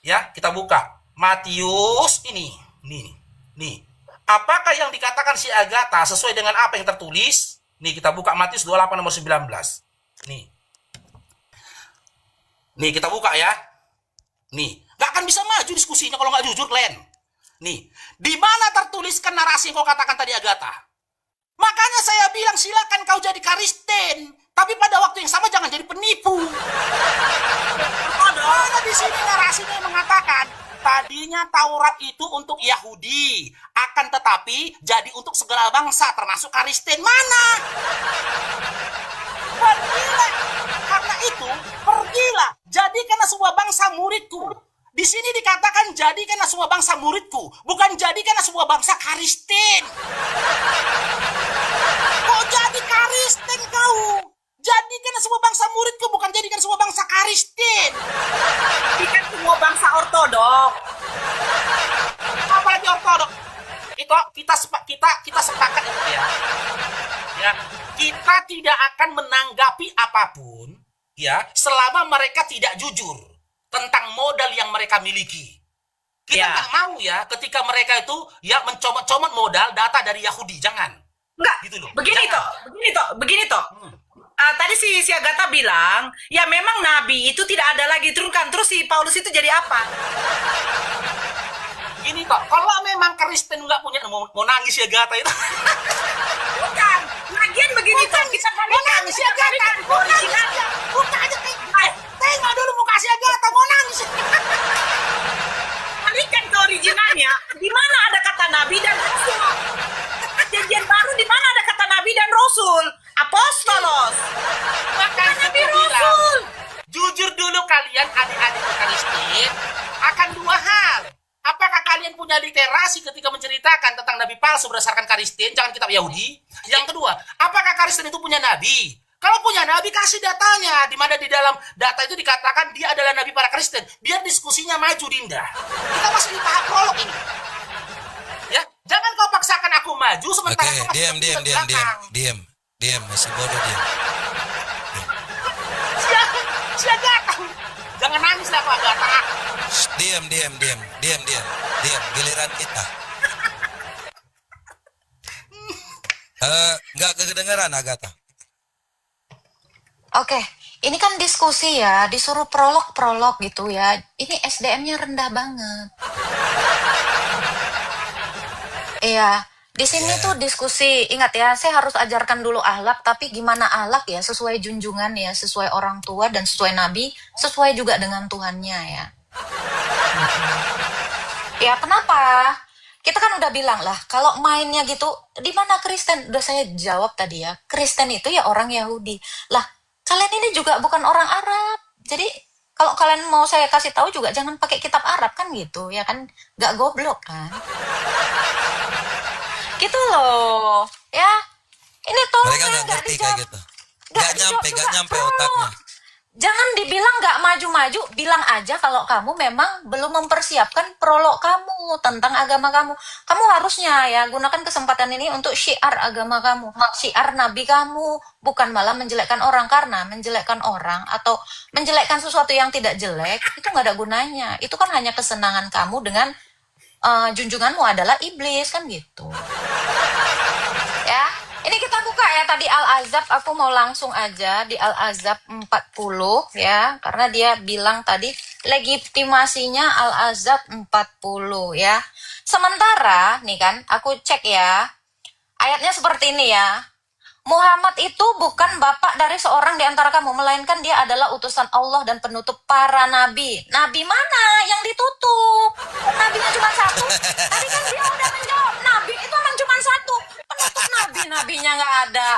Ya, kita buka. Matius ini. Nih. Apakah yang dikatakan si Agatha sesuai dengan apa yang tertulis? Nih, kita buka Matius 28 nomor 19. Nih, kita buka ya. Nih, gak akan bisa maju diskusinya kalau nggak jujur, Len. Nih, di mana tertuliskan narasi yang kau katakan tadi, Agatha? Makanya saya bilang silakan kau jadi Kristen, tapi pada waktu yang sama jangan jadi penipu. Mana di sini narasinya yang mengatakan tadinya Taurat itu untuk Yahudi, akan tetapi jadi untuk segala bangsa termasuk Kristen. Mana? Pergilah. Karena itu, pergilah. Jadikanlah sebuah bangsa muridku. Di sini dikatakan jadikanlah semua bangsa muridku, bukan jadikanlah semua bangsa Kristen. Kok jadi Kristen kau? Jadikanlah semua bangsa muridku, bukan jadikan semua bangsa Kristen. Jadikan semua bangsa ortodok. Apalagi ortodok? Itu kita sepakat itu ya. Ya, kita tidak akan menanggapi apapun ya selama mereka tidak jujur tentang modal yang mereka miliki. Kita nggak mau ya ketika mereka itu ya mencomot-comot modal data dari Yahudi, jangan. Enggak, gitu loh. Begini toh. Tadi si Agatha bilang, ya memang nabi itu tidak ada lagi turunkan. Terus si Paulus itu jadi apa? Gini toh, kalau memang Kristen nggak punya mau nangis ya Agatha itu. Bukan, lagian begini toh. Kita nangis ya Agatha. Buka aja tengok dulu muka si Agatha, mau nangis. Balikan ke originalnya, di mana ada kata nabi dan rasul? Perjanjian baru di mana ada kata nabi dan rasul? Apostolos. Maka nabi rasul. Jujur dulu kalian adik-adik Kristen akan dua hal. Apakah kalian punya literasi ketika menceritakan tentang nabi palsu berdasarkan Kristen, jangan kitab Yahudi? Yang kedua, apakah Kristen itu punya nabi? Kalau punya nabi, kasih datanya. Di mana di dalam data itu dikatakan dia adalah nabi para Kristen. Biar diskusinya maju, Dinda. Kita masih di tahap prolog ini. Ya, jangan kau paksakan aku maju sementara kau masih diam, masih bodoh diam. Siaga. Jangan nangis lah Pak Agatha. Diam. Giliran kita. Nggak kedengeran Agatha. Oke, ini kan diskusi ya, disuruh prolog gitu ya. Ini SDM-nya rendah banget. Iya, di sini tuh diskusi. Ingat ya, saya harus ajarkan dulu akhlak, tapi gimana akhlak ya, sesuai junjungan ya, sesuai orang tua dan sesuai nabi, sesuai juga dengan Tuhannya ya. Ya, kenapa? Kita kan udah bilang lah, kalau mainnya gitu, di mana Kristen? Udah saya jawab tadi ya, Kristen itu ya orang Yahudi. Lah, kalian ini juga bukan orang Arab. Jadi kalau kalian mau saya kasih tahu juga jangan pakai kitab Arab kan gitu, ya kan? Gak goblok kan? Gitu loh. Ya. Ini tuh mereka nggak ngerti kayak gitu. Gak nyampe otaknya. Jangan dibilang gak maju-maju, bilang aja kalau kamu memang belum mempersiapkan prolog kamu tentang agama kamu. Kamu harusnya ya gunakan kesempatan ini untuk syiar agama kamu, syiar nabi kamu, bukan malah menjelekkan orang. Karena menjelekkan orang atau menjelekkan sesuatu yang tidak jelek, itu gak ada gunanya. Itu kan hanya kesenangan kamu dengan junjunganmu adalah iblis, kan gitu. Ya, ini kita buka kayak tadi Al-Azab, aku mau langsung aja di Al-Azab 40 ya, karena dia bilang tadi legitimasinya Al-Azab 40 ya. Sementara nih kan, aku cek ya, ayatnya seperti ini ya. Muhammad itu bukan bapak dari seorang di antara kamu, melainkan dia adalah utusan Allah dan penutup para nabi. Nabi mana yang ditutup? Nabinya cuma satu. Tadi kan dia udah menjawab, nabi itu emang cuma satu. Penutup nabinya nggak ada.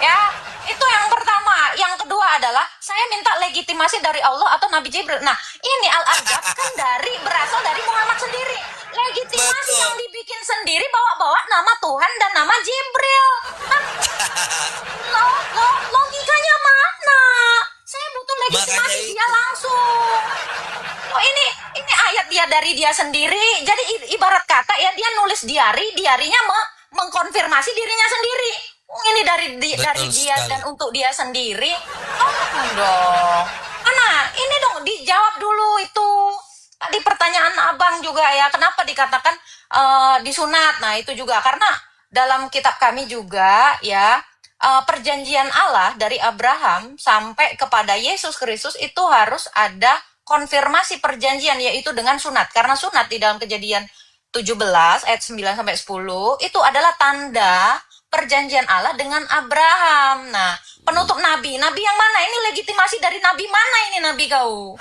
Ya, itu yang pertama. Yang kedua adalah saya minta legitimasi dari Allah atau Nabi Jibril. Nah, ini Al-Azab kan berasal dari Muhammad sendiri. Legitimasi yang dibikin sendiri bawa-bawa nama Tuhan dan nama Jibril. Kan, logikanya mana? Saya butuh legitimasi dia langsung. Oh, ini ayat dia dari dia sendiri. Jadi ibarat kata ya, dia nulis diarinya mengkonfirmasi dirinya sendiri. Ini dari dia dan untuk dia sendiri. Oh dong. Nah, ini dong dijawab dulu itu. Tadi pertanyaan abang juga ya, kenapa dikatakan disunat? Nah itu juga karena dalam kitab kami juga ya, perjanjian Allah dari Abraham sampai kepada Yesus Kristus itu harus ada konfirmasi perjanjian, yaitu dengan sunat. Karena sunat di dalam Kejadian 17 ayat 9-10 itu adalah tanda perjanjian Allah dengan Abraham. Nah, penutup nabi yang mana? Ini legitimasi dari nabi mana ini nabi kau?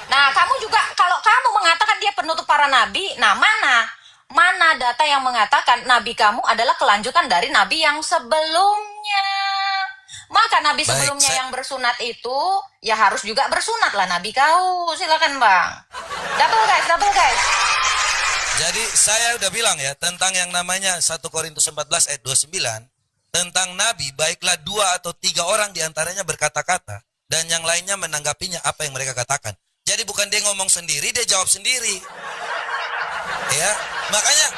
Nah, kamu juga kalau kamu mengatakan dia penutup para nabi, nah mana data yang mengatakan nabi kamu adalah kelanjutan dari nabi yang sebelumnya? Maka nabi sebelumnya yang bersunat itu ya harus juga bersunat lah nabi kau. Silakan Bang. Double guys. Jadi saya udah bilang ya tentang yang namanya 1 Korintus 14 ayat 29 tentang nabi, baiklah 2 atau 3 orang diantaranya berkata-kata dan yang lainnya menanggapinya apa yang mereka katakan. Jadi bukan dia ngomong sendiri, dia jawab sendiri. Ya, makanya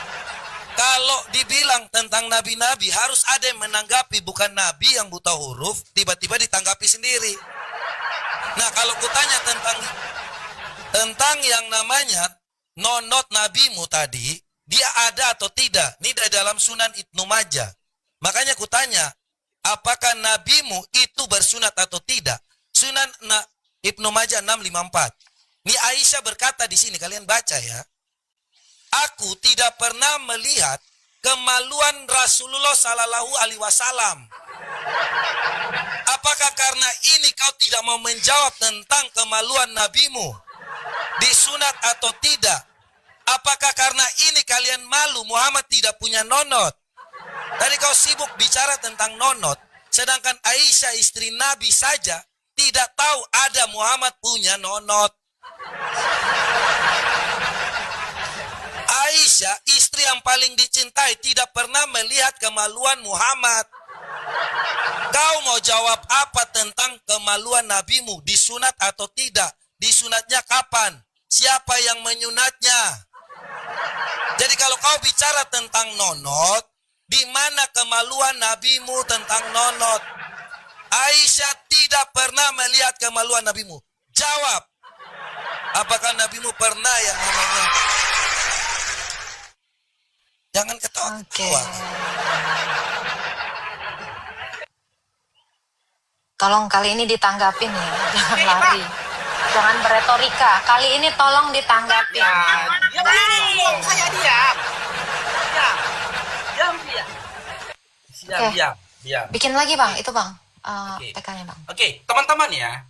kalau dibilang tentang nabi-nabi harus ada yang menanggapi, bukan nabi yang buta huruf tiba-tiba ditanggapi sendiri. Nah, kalau kutanya tentang yang namanya nonot nabimu tadi, dia ada atau tidak? Ini dari dalam Sunan Ibnu Majah. Makanya kutanya, apakah nabimu itu bersunat atau tidak? Sunan Ibnu Majah 654. Ini Aisyah berkata di sini, kalian baca ya. Aku tidak pernah melihat kemaluan Rasulullah Sallallahu Alaihi Wasallam. Apakah karena ini kau tidak mau menjawab tentang kemaluan nabimu? Disunat atau tidak? Apakah karena ini kalian malu Muhammad tidak punya nonot? Tadi kau sibuk bicara tentang nonot, sedangkan Aisyah istri Nabi saja tidak tahu ada Muhammad punya nonot. Aisyah, istri yang paling dicintai, tidak pernah melihat kemaluan Muhammad. Kau mau jawab apa tentang kemaluan nabimu? Disunat atau tidak? Disunatnya kapan? Siapa yang menyunatnya? Jadi kalau kau bicara tentang nonot, di mana kemaluan nabimu tentang nonot? Aisyah tidak pernah melihat kemaluan nabimu. Jawab. Apakah nabimu pernah yang namanya? Jangan ketawa. Tolong kali ini ditanggapin ya, jangan lari. Jangan beretorika. Kali ini tolong ditanggapin. Ya belum, saya diam. Diam. Bikin lagi Bang, itu Bang. Oke. PK-nya Bang. Oke, teman-teman ya.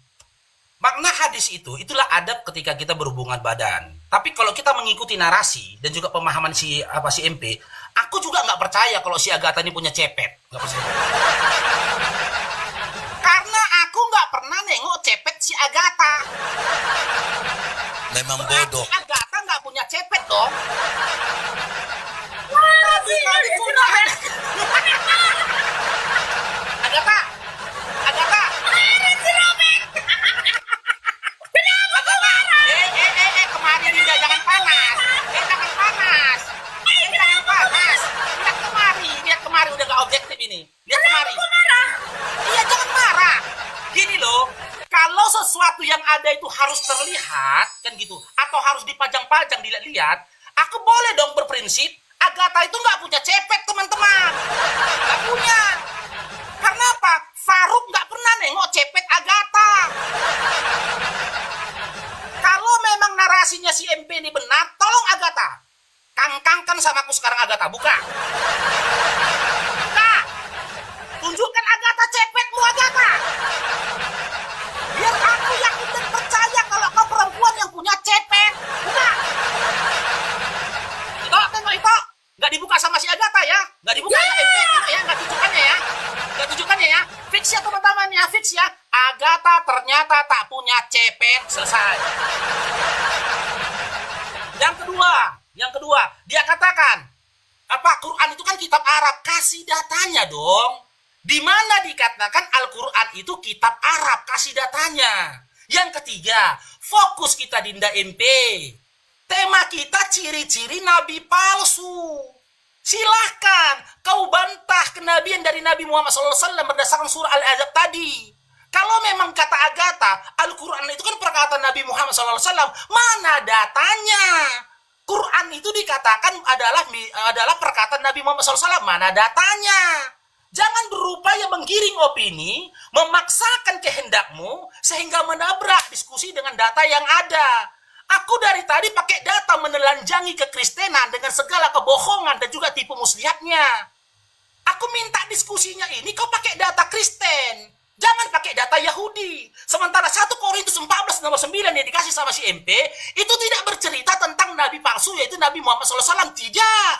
Makna hadis itulah adab ketika kita berhubungan badan. Tapi kalau kita mengikuti narasi dan juga pemahaman si MP, aku juga nggak percaya kalau si Agatha ini punya cepet. Nggak percaya. Karena aku nggak pernah nengok cepet si Agatha. Memang bodoh. Si Agatha nggak punya cepet dong. Agatha. Kemarin dia jangan panas. Jangan panas. Lihat kemari udah gak objektif ini. Lihat kemari. Iya, jangan marah. Gini loh, kalau sesuatu yang ada itu harus terlihat kan gitu, atau harus dipajang-pajang dilihat-lihat, aku boleh dong berprinsip Agatha itu nggak punya cepet, teman. hadis ya, Agatha ternyata tak punya cepet. Selesai. Yang kedua, dia katakan, apa Quran itu kan kitab Arab, kasih datanya dong. Di mana dikatakan Al-Quran itu kitab Arab, kasih datanya. Yang ketiga, fokus kita di Dinda MP. Tema kita ciri-ciri nabi palsu. Silahkan kau bantah kenabian dari Nabi Muhammad SAW berdasarkan surah Al-Ahzab tadi. Kalau memang kata Agatha, Al-Quran itu kan perkataan Nabi Muhammad SAW, mana datanya? Quran itu dikatakan adalah perkataan Nabi Muhammad SAW, mana datanya? Jangan berupaya menggiring opini, memaksakan kehendakmu, sehingga menabrak diskusi dengan data yang ada. Aku dari tadi pakai data menelanjangi kekristenan dengan segala kebohongan dan juga tipu muslihatnya. Aku minta diskusinya ini kau pakai data Kristen. Jangan pakai data Yahudi. Sementara 1 Korintus 14 nomor 9 yang dikasih sama si MP, itu tidak bercerita tentang nabi palsu, yaitu Nabi Muhammad SAW. Tidak.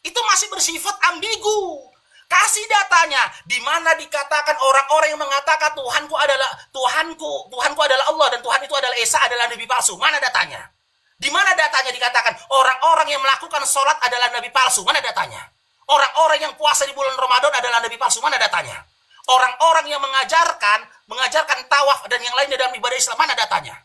Itu masih bersifat ambigu. Kasih datanya, di mana dikatakan orang-orang yang mengatakan Tuhanku adalah Allah dan Tuhan itu adalah Esa adalah nabi palsu. Mana datanya? Di mana datanya dikatakan orang-orang yang melakukan sholat adalah nabi palsu? Mana datanya? Orang-orang yang puasa di bulan Ramadan adalah nabi palsu? Mana datanya? Orang-orang yang mengajarkan tawaf dan yang lainnya dalam ibadah Islam, mana datanya?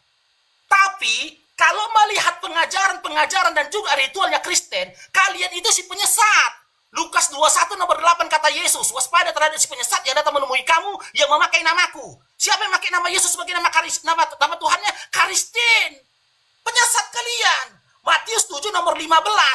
Tapi kalau melihat pengajaran dan juga ritualnya Kristen, kalian itu si penyesat. Lukas 21 nomor 8 kata Yesus, waspada terhadap si penyesat yang datang menemui kamu yang memakai namaku. Siapa yang memakai nama Yesus sebagai nama Tuhannya? Kristen. Penyesat kalian. Matius 7 nomor 15,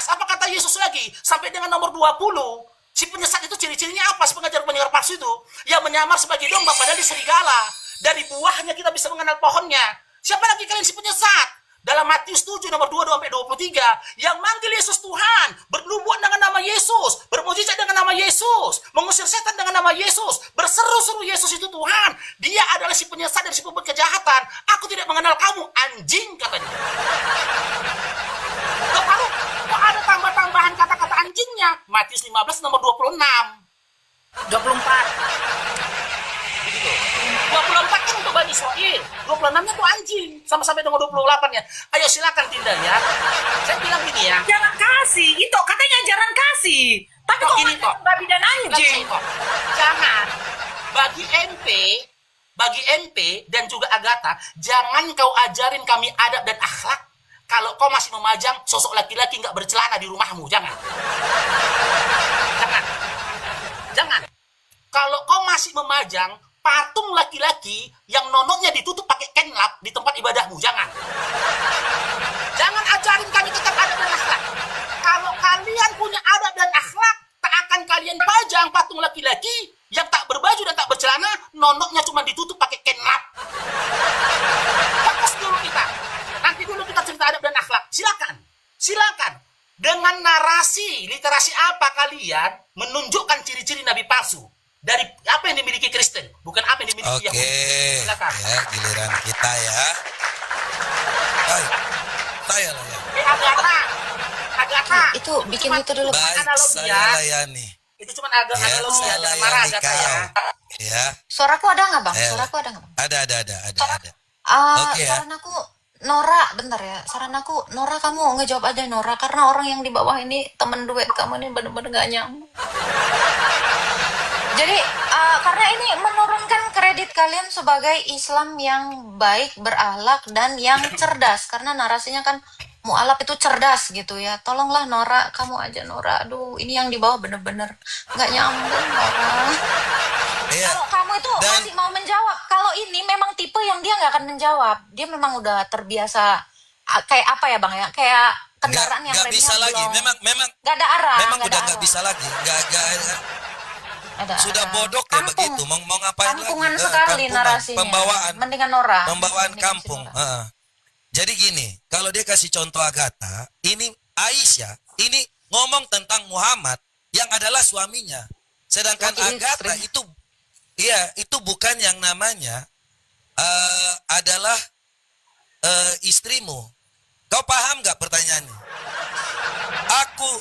apa kata Yesus lagi? Sampai dengan nomor 20. Si penyesat itu ciri-cirinya apa? Si pengajar-pengajar palsu itu yang menyamar sebagai domba padahal di serigala. Dari buahnya kita bisa mengenal pohonnya. Siapa lagi kalian si penyesat? Dalam Matius 7 nomor 22-23, yang manggil Yesus Tuhan, bernubuat dengan nama Yesus, bermujizat dengan nama Yesus, mengusir setan dengan nama Yesus, berseru-seru Yesus itu Tuhan. Dia adalah si penyesat dan si pembuat kejahatan. Aku tidak mengenal kamu, anjing, katanya. Lalu kok ada tambah-tambahan kata-kata anjingnya? Matius 15 nomor 26. 24. Begitu. 24 kan untuk Bani Israel, 26-nya tuh anjing, sama-sampai nomor 28-nya. Ayo silakan Dinda ya. Saya bilang gini ya. Jangan kasih, itu katanya jangan kasih. Tapi Tok, kok gini, Tok. babi dan anjing? Jangan. Bagi MP dan juga Agatha, jangan kau ajarin kami adab dan akhlak kalau kau masih memajang sosok laki-laki nggak bercelana di rumahmu. Jangan. Jangan. Kalau kau masih memajang patung laki-laki yang nonoknya ditutup pakai kenlap di tempat ibadahmu, jangan. Jangan ajarin kami tentang adab dan akhlak. Kalau kalian punya adab dan akhlak, tak akan kalian pajang patung laki-laki yang tak berbaju dan tak bercelana, nonoknya cuma ditutup pakai kenlap. Fokus dulu kita. Nanti dulu kita cerita adab dan akhlak. Silakan. Dengan narasi, literasi apa kalian menunjukkan ciri-ciri nabi palsu? Dari apa yang dimiliki Kristen, bukan apa yang dimiliki Yahudi. Silakan. Ya, giliran kita ya. Saya lah ya. Agatha. Itu bikin itu dulu. Baik, analogi saya ya. layani. Itu cuma Ya, analogi saya ya, jangan marah layani Agatha ya. kau. Ya, Suaraku ada nggak bang? Saya- Suaraku ada nggak bang? ada. Oke, ya. Saran aku Nora, bentar ya. Saran aku Nora, kamu ngejawab aja Nora, karena orang yang di bawah ini temen duet kamu ini bener-bener gak nyambung. Jadi karena ini menurunkan kredit kalian sebagai Islam yang baik, berakhlak dan yang cerdas. Karena narasinya kan mualaf itu cerdas gitu ya. Tolonglah Nora, kamu aja Nora. Aduh, ini yang di bawah bener-bener nggak nyambung Nora. Iya. Kalau kamu itu Dan- masih mau menjawab, kalau ini memang tipe yang dia nggak akan menjawab. Dia memang udah terbiasa kayak apa ya bang ya? Kayak kendaraan yang nggak bisa remnya lagi. belum- Memang nggak ada arah. memang nggak udah ada nggak arah. bisa lagi. Ada Sudah arah. bodoh ya Kampung. begitu. Mau ngapain Kampungan lagi? sekali Kampungan. narasinya. Pembawaan Mendingan Nora. pembawaan Mendingan kampung. si Nora. Jadi gini, kalau dia kasih contoh Agatha, ini Aisyah, ini ngomong tentang Muhammad yang adalah suaminya. Sedangkan Laki Agatha istri. itu bukan yang namanya adalah istrimu. Kau paham nggak pertanyaannya?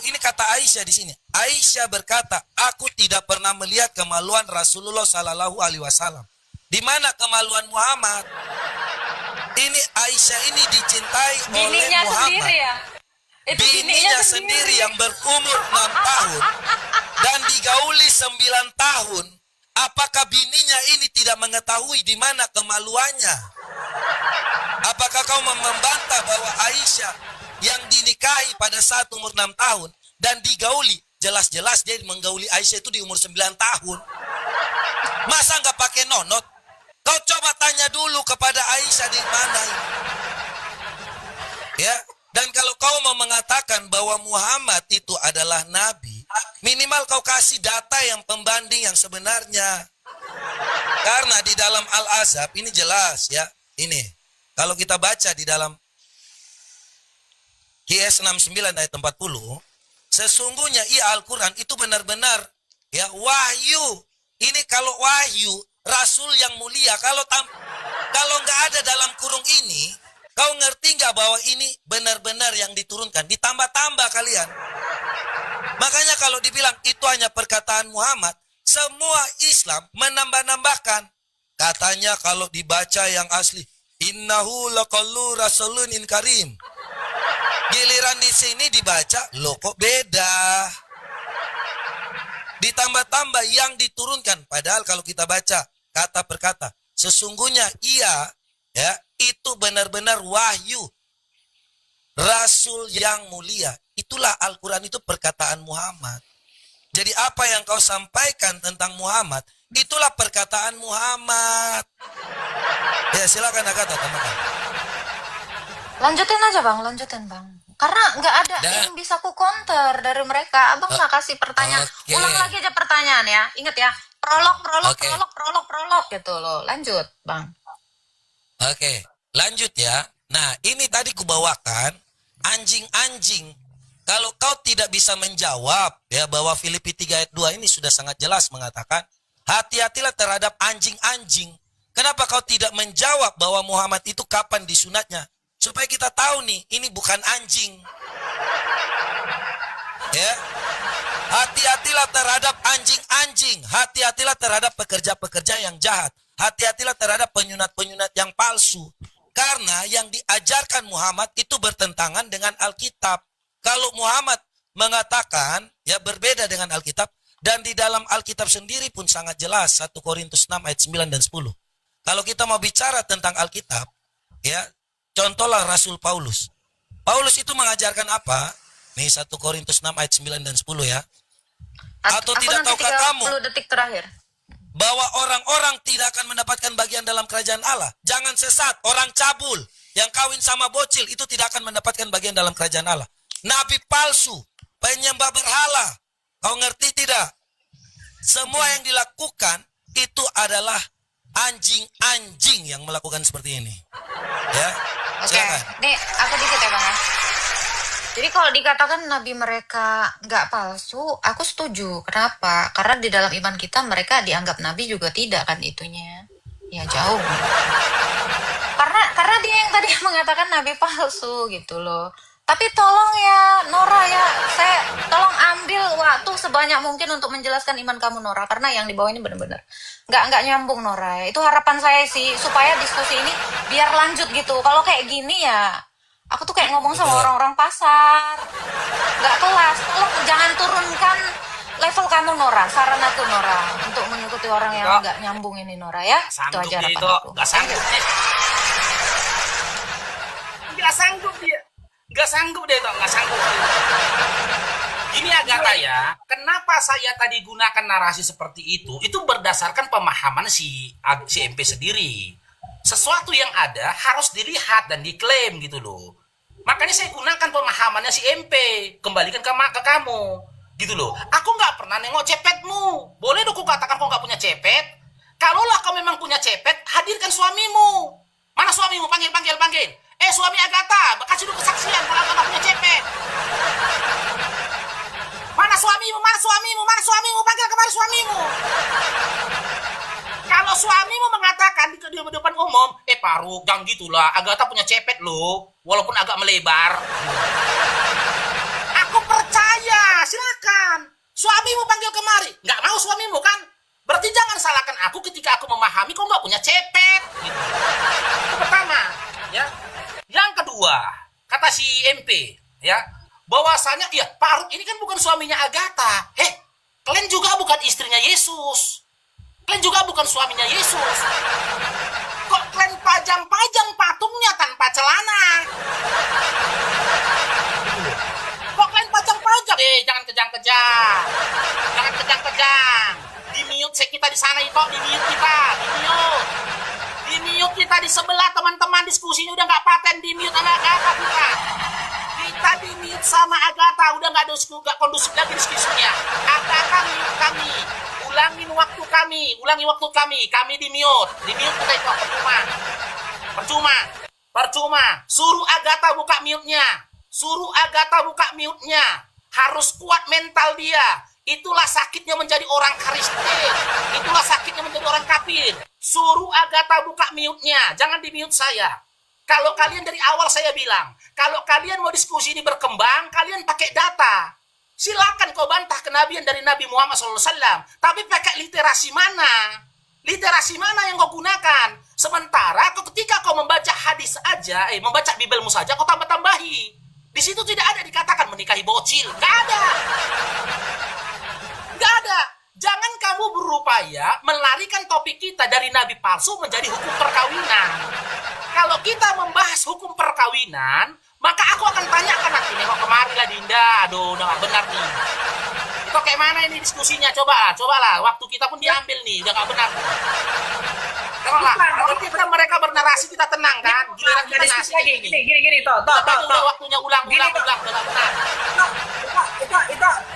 Ini kata Aisyah di sini. Aisyah berkata, aku tidak pernah melihat kemaluan Rasulullah Sallallahu Alaihi Wasallam. Di mana kemaluan Muhammad? Ini Aisyah ini dicintai oleh Bininya Muhammad. sendiri ya? Itu Bininya sendiri yang berumur 6 tahun dan digauli 9 tahun. Apakah bininya ini tidak mengetahui di mana kemaluannya? Apakah kau membantah bahwa Aisyah yang dinikahi pada saat umur 6 tahun dan digauli, jelas-jelas dia menggauli Aisyah itu di umur 9 tahun. Masa nggak pakai nonot? Kau coba tanya dulu kepada Aisyah di mana ini. Ya, dan kalau kau mau mengatakan bahwa Muhammad itu adalah nabi, minimal kau kasih data yang pembanding yang sebenarnya. Karena di dalam Al-Ahzab ini jelas ya. Ini kalau kita baca di dalam QS 69 ayat 40, sesungguhnya Al-Quran itu benar-benar ya wahyu. Ini kalau wahyu Rasul yang mulia, kalau nggak ada dalam kurung ini, kau ngerti nggak bahwa ini benar-benar yang diturunkan? Ditambah-tambah kalian. Makanya kalau dibilang itu hanya perkataan Muhammad, semua Islam menambah-nambahkan. Katanya kalau dibaca yang asli, innahu laqaulu rasulun in karim. Giliran di sini dibaca, loh kok beda? Ditambah-tambah yang diturunkan. Padahal kalau kita baca kata per kata, sesungguhnya ia ya itu benar-benar wahyu Rasul yang mulia. Itulah Al-Quran itu perkataan Muhammad. Jadi apa yang kau sampaikan tentang Muhammad, itulah perkataan Muhammad. Ya silakan Agatha tambahkan. Lanjutin aja Bang, lanjutin Bang. Karena nggak ada yang bisa ku counter dari mereka. Abang nggak kasih pertanyaan. Okay. Ulang lagi aja pertanyaan ya. Ingat ya, prolog gitu loh. Lanjut Bang. Oke, lanjut ya. Nah ini tadi kubawakan anjing-anjing. Kalau kau tidak bisa menjawab ya bahwa Filipi 3 ayat 2 ini sudah sangat jelas mengatakan hati-hatilah terhadap anjing-anjing. Kenapa kau tidak menjawab bahwa Muhammad itu kapan disunatnya? Supaya kita tahu nih, ini bukan anjing. Ya. Hati-hatilah terhadap anjing-anjing. Hati-hatilah terhadap pekerja-pekerja yang jahat. Hati-hatilah terhadap penyunat-penyunat yang palsu. Karena yang diajarkan Muhammad itu bertentangan dengan Alkitab. Kalau Muhammad mengatakan ya berbeda dengan Alkitab, dan di dalam Alkitab sendiri pun sangat jelas 1 Korintus 6 ayat 9 dan 10. Kalau kita mau bicara tentang Alkitab, ya contohlah Rasul Paulus. Paulus itu mengajarkan apa? Nih 1 Korintus 6 ayat 9 dan 10 ya. Atau tidak tahukah kamu 30 detik terakhir. bahwa orang-orang tidak akan mendapatkan bagian dalam kerajaan Allah? Jangan sesat, orang cabul yang kawin sama bocil itu tidak akan mendapatkan bagian dalam kerajaan Allah. Nabi palsu, penyembah berhala. Kau ngerti tidak? Semua yang dilakukan itu adalah anjing-anjing yang melakukan seperti ini. Ya, silakan. Nih, aku dikit ya Bang ya. Jadi kalau dikatakan nabi mereka nggak palsu, aku setuju. Kenapa? Karena di dalam iman kita mereka dianggap nabi juga tidak kan itunya. Ya jauh. Karena dia yang tadi mengatakan nabi palsu gitu loh. Tapi tolong ya Nora ya, saya tolong ambil waktu sebanyak mungkin untuk menjelaskan iman kamu Nora, karena yang di bawah ini benar-benar nggak nyambung Nora. Itu harapan saya sih supaya diskusi ini biar lanjut gitu. Kalau kayak gini ya, aku tuh kayak ngomong sama orang-orang pasar, nggak kelas. Tolong jangan turunkan level kamu Nora, saran aku Nora untuk mengikuti orang yang nggak nyambung ini Nora ya. Itu aja harapan aku. Nggak sanggup dia. Nggak sanggup dia. Nggak sanggup deh toh, nggak sanggup. Ini Agatha ya, kenapa saya tadi gunakan narasi seperti itu? Itu berdasarkan pemahaman si MP sendiri. Sesuatu yang ada harus dilihat dan diklaim gitu loh. Makanya saya gunakan pemahamannya si MP. Kembalikan ke kamu. Gitu loh. Aku nggak pernah nengok cepetmu. Boleh dong aku katakan kau nggak punya cepet? Kalaulah kau memang punya cepet, hadirkan suamimu. Mana suamimu? Panggil. Suami Agatha, kasih dulu kesaksian kalau Agatha punya cepet. Mana suamimu? Panggil kemari suamimu. Kalau suamimu mengatakan di depan umum, Paruk, jangan gitulah, Agatha punya cepet loh, walaupun agak melebar. Aku percaya, silakan. Suamimu panggil kemari. Nggak mau suamimu kan? Berarti jangan salahkan aku ketika aku memahami kok nggak punya cepet. Gitu. Itu pertama, ya. Yang kedua, kata si MP, ya, bahwasanya ya Pak Arub ini kan bukan suaminya Agatha. Kalian juga bukan istrinya Yesus. Kalian juga bukan suaminya Yesus. Kok kalian pajang-pajang patungnya tanpa celana? Kok kalian pajang-pajang? Jangan kejang-kejang. Jangan kejang-kejang. Di-mute kita di sana itu, di-mute kita, di-mute. Di-mute kita di sebelah teman-teman diskusinya udah nggak paten di-mute sama Agatha kita. Kita di-mute sama Agatha udah nggak kondusif lagi diskusinya. Agatha mute kami. Ulangi waktu kami di-mute kita itu percuma, suruh Agatha buka mute-nya, harus kuat mental dia, itulah sakitnya menjadi orang Kristen, itulah sakitnya menjadi orang kafir, suruh Agatha buka mute-nya, jangan di-mute saya. Kalau kalian dari awal saya bilang, kalau kalian mau diskusi ini berkembang, kalian pakai data. Silakan kau bantah kenabian dari Nabi Muhammad SAW. Tapi pakai literasi mana? Literasi mana yang kau gunakan? Sementara ketika kau membaca hadis aja, membaca Bibelmu saja, kau tambah-tambahi. Di situ tidak ada dikatakan menikahi bocil. Gak ada. Jangan kamu berupaya melarikan topik kita dari Nabi palsu menjadi hukum perkawinan. Kalau kita membahas hukum perkawinan, maka aku akan tanyakan nanti, nengok kemari lah Dinda, aduh udah gak benar nih. Itu kayak mana ini diskusinya, cobalah, waktu kita pun diambil nih, udah gak benar. Tengoklah, kalau kita mereka bernarasi kita tenang kan, giliran kita nasi lagi, gini, toh. Udah waktunya ulang, udah gak benar.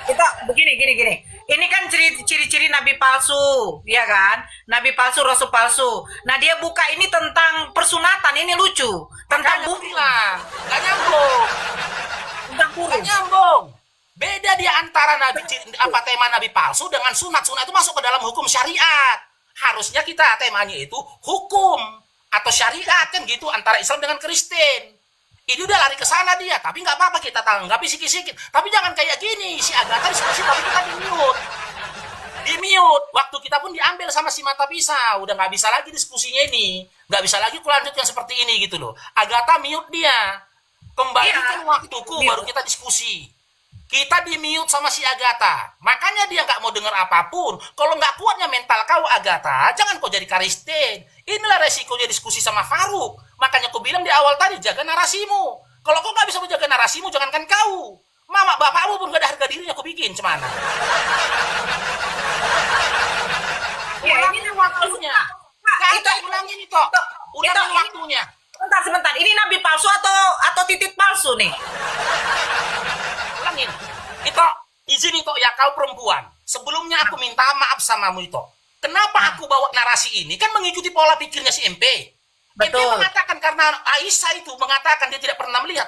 Itu begini. Ini kan ciri-ciri nabi palsu, ya kan? Nabi palsu, rasul palsu. Nah, dia buka ini tentang persunatan, ini lucu. Tentang bilang, gak nyambung. Beda dia antara tema nabi palsu dengan sunat. Sunat itu masuk ke dalam hukum syariat. Harusnya kita temanya itu hukum atau syariat kan gitu antara Islam dengan Kristen. Ini udah lari ke sana dia, tapi nggak apa-apa kita tanggapi sikit-sikit. Tapi jangan kayak gini, si Agatha diskusi tapi kita di-mute. Waktu kita pun diambil sama si mata pisau, udah nggak bisa lagi diskusinya ini, nggak bisa lagi kulanjutkan seperti ini gitu loh. Agatha mute dia, kembalikan waktuku baru kita diskusi. Kita di-mute sama si Agatha, makanya dia nggak mau dengar apapun. Kalau nggak kuatnya mental kau Agatha, jangan kau jadi Kristen. Inilah resikonya diskusi sama Faruk. Makanya aku bilang di awal tadi, jaga narasimu. Kalau kau nggak bisa menjaga narasimu, jangankan kau. Mama bapakmu pun gak ada harga dirinya aku bikin, cemana. Ulangin waktunya. Ulangin itu. Ulangin waktunya. Sebentar. Ini nabi palsu atau titik palsu nih? Ulangin. Itu izin itu ya kau perempuan. Sebelumnya aku minta maaf samamu itu. Kenapa aku bawa narasi ini? Kan mengikuti pola pikirnya si MP. MP mengatakan karena Aisyah itu mengatakan dia tidak pernah melihat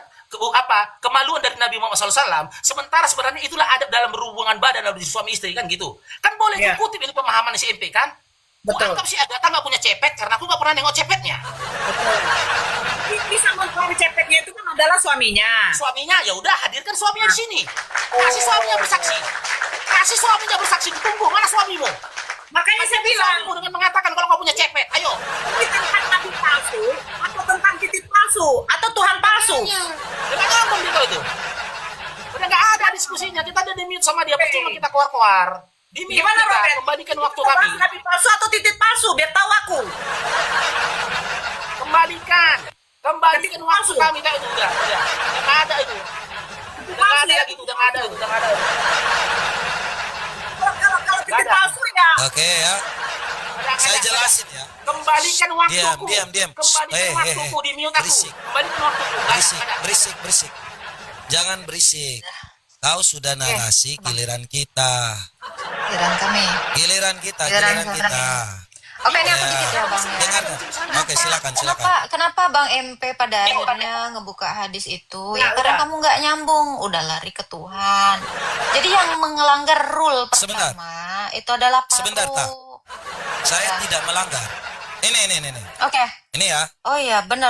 kemaluan dari Nabi Muhammad SAW. Sementara sebenarnya itulah adab dalam berhubungan badan dari suami istri kan gitu. Kan boleh dikutip ini pemahaman si MP kan? Betul. Anggap si Agatha nggak punya cepet karena aku nggak pernah nengok cepetnya. Betul. Bisa mengklaim cepetnya itu kan adalah suaminya. Suaminya ya udah hadirkan suaminya di sini. Kasih suaminya bersaksi. Kasih suaminya bersaksi. Tunggu mana suamimu? Makanya saya bilang dengan mengatakan kalau kau punya cepet, ayo. Ini tentang nabi palsu atau tentang titik palsu atau Tuhan palsu? Udah ngomong gitu itu. Udah nggak ada diskusinya. Kita udah di-mute sama dia. Percuma kita keluar-keluar. Di-mute gimana kita. Robert? Kembalikan waktu kami. Nabi palsu atau titik palsu? Biar tahu aku. Kembalikan waktu kami. Udah. Udah ada itu. Udah ada lagi. Udah ada. Kalau titik palsu ya. Oke ya. Saya jelasin ya. Kembalikan waktuku. Diam. Kembalikan waktuku di mute aku. Berisik. Kembalikan waktuku. Berisik. Jangan berisik. Kau sudah narasi giliran kita. Giliran kita. Oke, ini aku dikit ya Bang. Dengar. Oke, silakan. Kenapa Bang MP pada akhirnya ngebuka hadis itu? Ya karena kamu nggak nyambung, udah lari ke Tuhan. Jadi yang melanggar rule pertama itu adalah Faruk. Sebentar, Tak. Saya tidak melanggar. Ini. Oke. Ini ya. Oh iya, benar.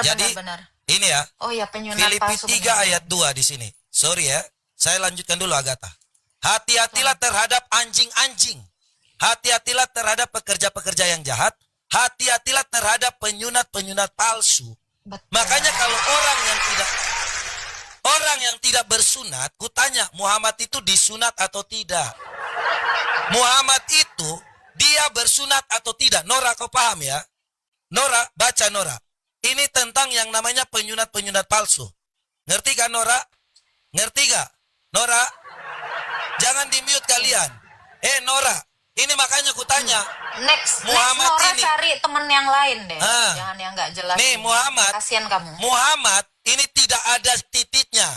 Ini ya. Oh iya, penyunat Filipi palsu. 3 ayat 2 di sini. Sorry ya. Saya lanjutkan dulu Agatha. Hati-hatilah terhadap anjing-anjing. hati-hatilah terhadap pekerja-pekerja yang jahat, hati-hatilah terhadap penyunat-penyunat palsu. Betul. Makanya kalau orang yang tidak bersunat, kutanya Muhammad itu disunat atau tidak? Muhammad itu dia bersunat atau tidak? Nora, kau paham ya? Nora, baca Nora. Ini tentang yang namanya penyunat-penyunat palsu. Ngerti kan Nora? Ngerti gak? Nora, jangan di-mute kalian. Nora, ini makanya kutanya. Next Muhammad Nora ini. cari temen yang lain deh. Ah. Jangan yang nggak jelas. Nih ini. Muhammad. Kasian kamu. Muhammad ini tidak ada titiknya.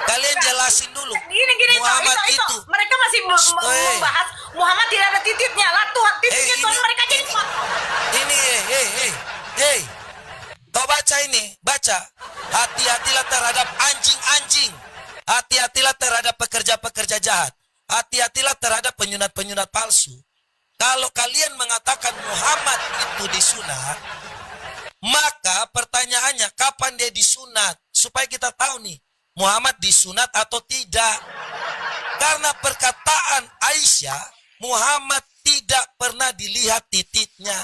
Kalian jelasin dulu. Gini, Muhammad itu. Mereka masih membahas Muhammad tidak ada titiknya. Lah Tuhan titiknya Tuhan mereka jadi Ini, hey. Kau baca ini, baca. Hati-hatilah terhadap anjing-anjing. Hati-hatilah terhadap pekerja-pekerja jahat. Hati-hatilah terhadap penyunat-penyunat palsu. Kalau kalian mengatakan Muhammad itu disunat, maka pertanyaannya kapan dia disunat? Supaya kita tahu nih, Muhammad disunat atau tidak. Karena perkataan Aisyah, Muhammad tidak pernah dilihat titiknya.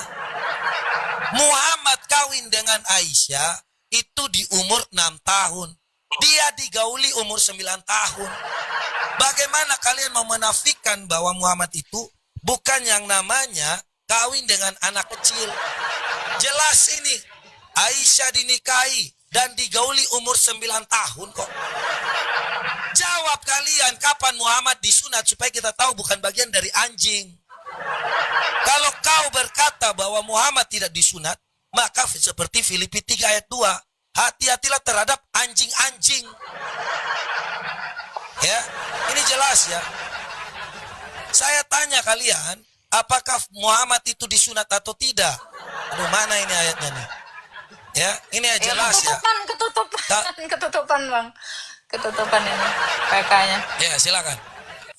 Muhammad kawin dengan Aisyah itu di umur 6 tahun. Dia digauli umur 9 tahun. Bagaimana kalian mau menafikan bahwa Muhammad itu bukan yang namanya kawin dengan anak kecil? Jelas ini, Aisyah dinikahi dan digauli umur 9 tahun kok. Jawab kalian kapan Muhammad disunat supaya kita tahu bukan bagian dari anjing. Kalau kau berkata bahwa Muhammad tidak disunat, maka seperti Filipi 3 ayat 2, hati-hatilah terhadap anjing-anjing. Ya, ini jelas ya. Saya tanya kalian, apakah Muhammad itu disunat atau tidak? Aduh, mana ini ayatnya nih? Ya, ini ya jelas ya. Ketutupan Bang. Ketutupan ini PK-nya. Ya, silakan.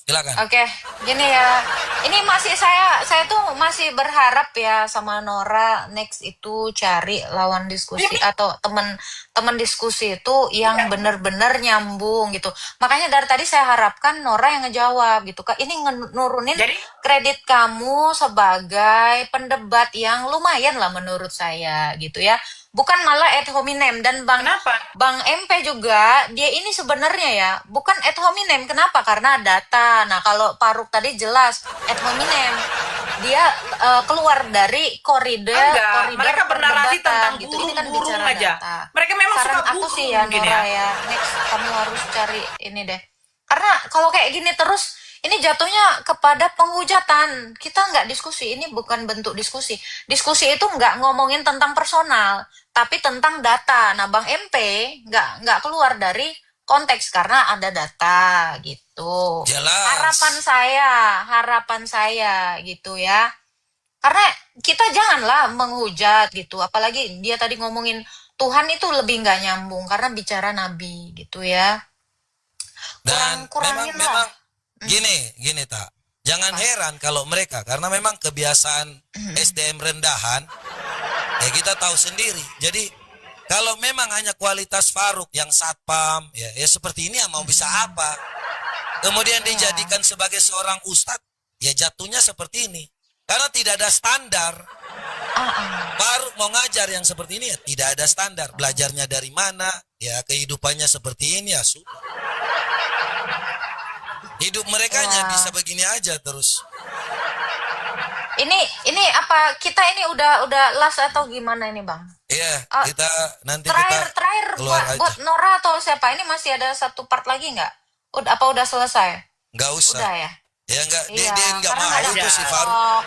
Silakan. Oke, gini ya. Ini saya tuh masih berharap ya sama Nora next itu cari lawan diskusi atau teman diskusi itu yang benar-benar nyambung gitu. Makanya dari tadi saya harapkan Nora yang ngejawab gitu. Kak, ini nurunin kredit kamu sebagai pendebat yang lumayan lah menurut saya gitu ya. Bukan malah ad hominem. Dan Bang MP juga dia ini sebenarnya ya bukan ad hominem. Kenapa? Karena data. Nah kalau Faruk tadi jelas ad hominem, dia keluar dari koridor mereka bernarasi tentang gitu. Ini kan burung bicara aja. data. Mereka memang Saran suka aku burung sih ya Nora ya. Next kamu harus cari ini deh. Karena kalau kayak gini terus ini jatuhnya kepada penghujatan. Kita nggak diskusi, ini bukan bentuk diskusi. Diskusi itu nggak ngomongin tentang personal, tapi tentang data. Nah, Bang MP nggak keluar dari konteks karena ada data gitu. Jelas. Harapan saya gitu ya. Karena kita janganlah menghujat gitu. Apalagi dia tadi ngomongin Tuhan itu lebih nggak nyambung karena bicara Nabi gitu ya. Dan Kurangin memang gini tak. Jangan heran kalau mereka karena memang kebiasaan SDM rendahan. Ya kita tahu sendiri. Jadi kalau memang hanya kualitas Faruk yang satpam, ya seperti ini ya mau bisa apa? Kemudian dijadikan sebagai seorang ustadz, ya jatuhnya seperti ini. Karena tidak ada standar. Faruk mau ngajar yang seperti ini ya tidak ada standar. Belajarnya dari mana? Ya kehidupannya seperti ini ya sudah. Hidup mereka hanya bisa begini aja terus. Ini apa kita ini udah last atau gimana ini Bang? Iya, kita nanti terakhir keluar aja. buat Nora atau siapa? Ini masih ada satu part lagi nggak? Udah selesai? Nggak usah. Udah ya? Ya nggak, Iya, dia nggak karena mau nggak itu ada si Faruk.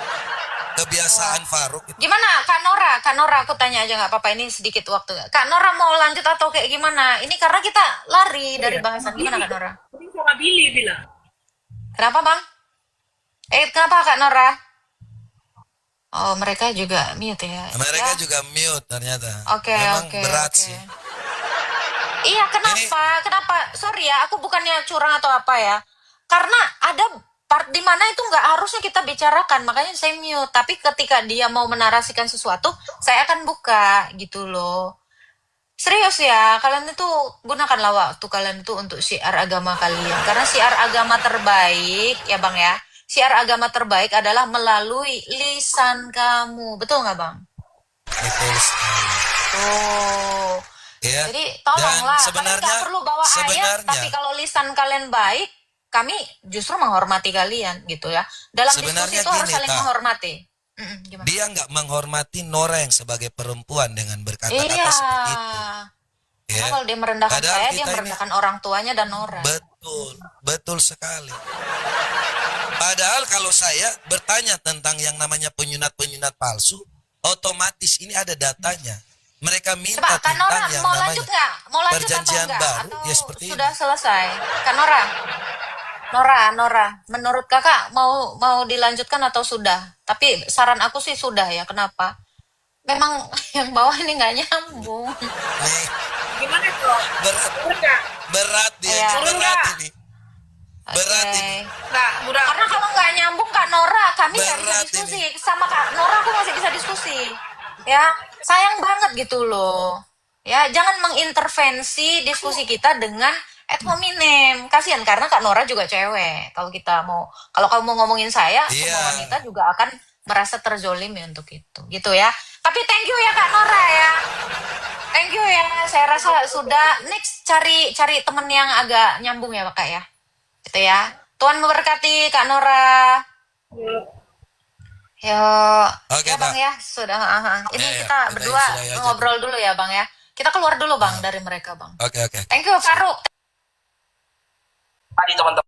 Kebiasaan Faruk. Gimana Kak Nora aku tanya aja nggak apa-apa, ini sedikit waktu. Kak Nora mau lanjut atau kayak gimana? Ini karena kita lari dari bahasan. Gimana Kak Nora? Sama Billy bilang. Kenapa Bang? Kenapa Kak Nora? Oh, mereka juga mute ya. Mereka ya? juga mute ternyata. Oke. Berat sih. Iya, kenapa? Sorry ya, aku bukannya curang atau apa ya. Karena ada part di mana itu nggak harusnya kita bicarakan, makanya saya mute. Tapi ketika dia mau menarasikan sesuatu, saya akan buka gitu loh. Serius ya, kalian itu gunakanlah waktu kalian itu untuk syiar agama kalian. Karena syiar agama terbaik, ya Bang ya, Syiar agama terbaik adalah melalui lisan kamu. Betul nggak, Bang? Betul sekali. Oh. Ya. Jadi Dan tolonglah, kalian sebenarnya nggak perlu bawa ayat, sebenarnya tapi kalau lisan kalian baik, kami justru menghormati kalian gitu ya. Dalam diskusi Sebenarnya itu harus gini, saling Ta. menghormati. Gimana? dia nggak menghormati Nora yang sebagai perempuan dengan berkata-kata Iya. seperti itu. Karena Ya. kalau dia merendahkan Padahal saya, dia kita ini merendahkan orang tuanya dan Nora. betul, betul sekali. Padahal kalau saya bertanya tentang yang namanya penyunat-penyunat palsu, otomatis ini ada datanya. Mereka minta Coba, Kak Nora, tentang yang mau namanya lanjut nggak? Mau lanjut atau perjanjian enggak? baru, Atau ya seperti sudah ini. selesai? Kak Nora, menurut kakak mau dilanjutkan atau sudah? Tapi saran aku sih sudah ya. Kenapa? Memang yang bawah ini nggak nyambung. Nih, Gimana tuh? berat, Enggak, berat dia, Iya. berat Enggak. ini. Berat Oke. ini. enggak, Burak. Karena kalau nggak nyambung Kak Nora, kami nggak bisa Berat diskusi. Sama Kak Nora aku masih bisa diskusi. Ya, sayang banget gitu loh. Ya, jangan mengintervensi diskusi kita dengan ad hominem. Kasihan karena Kak Nora juga cewek. Kalau kamu mau ngomongin saya, Iya. semua wanita juga akan merasa terzolimi untuk itu. Gitu ya. Tapi thank you ya Kak Nora ya. Thank you ya. Saya rasa sudah. Next cari temen yang agak nyambung ya Kak ya. Gitu ya. Tuhan memberkati Kak Nora. Yuk. Oke, Ya Bang Tak. ya, sudah. Ini Ya, ya. kita Kita berdua sudahi aja ngobrol dulu ya Bang ya. Kita keluar dulu Bang dari mereka Bang. Oke, oke. Thank you Faruk. Tadi teman-teman